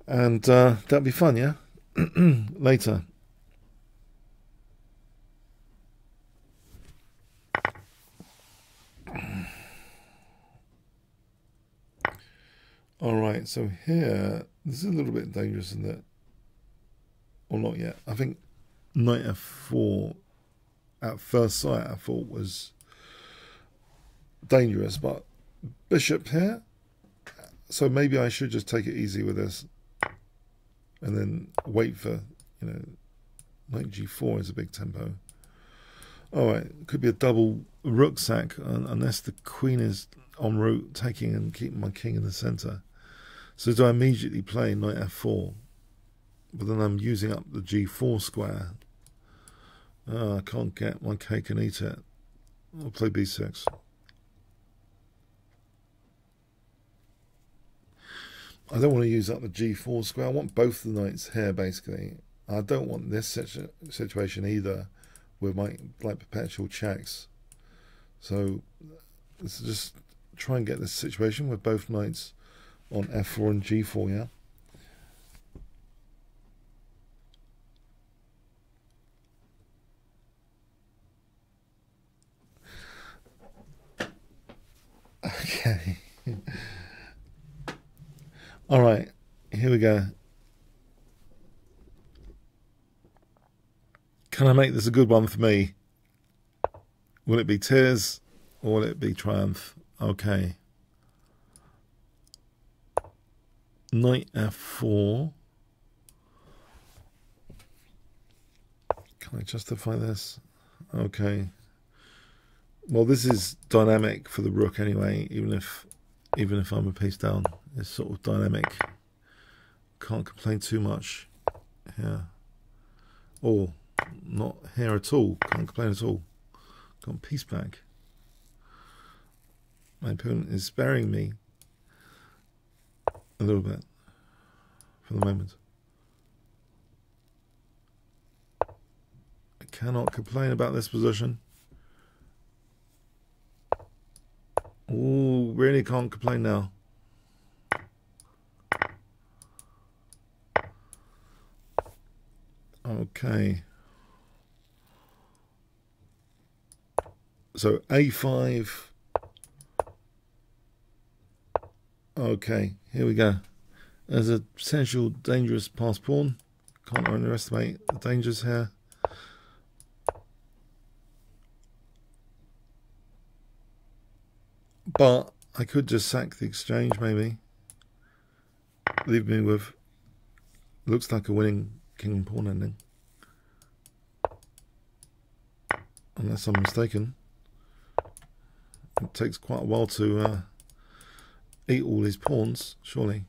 and that'll be fun. Yeah. Later. Alright, so here, this is a little bit dangerous, isn't it? Or not yet. I think knight f4 at first sight I thought was dangerous, but bishop here, so maybe I should just take it easy with this and then wait for, you know, knight g4 is a big tempo. Alright, could be a double rook sack unless the queen is en route, taking and keeping my king in the center. So do I immediately play knight f4? But then I'm using up the g4 square. I can't get my cake and eat it. I'll play b6. I don't want to use up the g4 square. I want both the knights here, basically. I don't want this situation either, with my perpetual checks. So this is just try and get this situation with both knights on f4 and g4, yeah? Okay. All right, here we go. Can I make this a good one for me? Will it be tears or will it be triumph? Okay. Knight f4. Can I justify this? Okay. Well, this is dynamic for the rook anyway, even if I'm a piece down. It's sort of dynamic. Can't complain too much here. Or not here at all. Can't complain at all. Got piece back. My opponent is sparing me a little bit for the moment. I cannot complain about this position. Ooh, really can't complain now. Okay. So a5. Okay, here we go. There's a potential dangerous pass pawn. Can't underestimate the dangers here. But I could just sack the exchange maybe. Leave me with, looks like a winning king and pawn ending. Unless I'm mistaken. It takes quite a while to eat all these pawns, surely.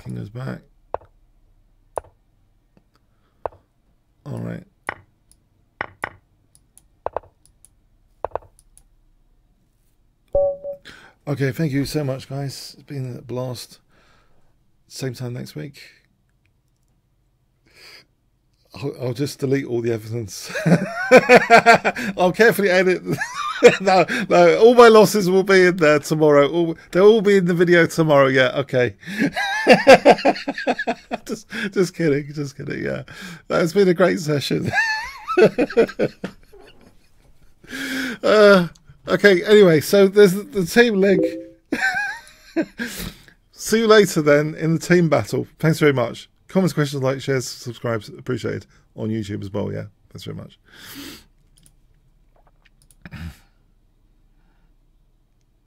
King goes back. All right. Okay, thank you so much, guys. It's been a blast. Same time next week. I'll just delete all the evidence. I'll carefully edit. No, all my losses will be in there tomorrow. They'll all be in the video tomorrow. Yeah, okay. just kidding. Yeah, it's been a great session. Okay. Anyway, so there's the team link. See you later then in the team battle. Thanks very much. Comments, questions, like, shares, subscribe, appreciated on YouTube as well. Yeah, thanks very much.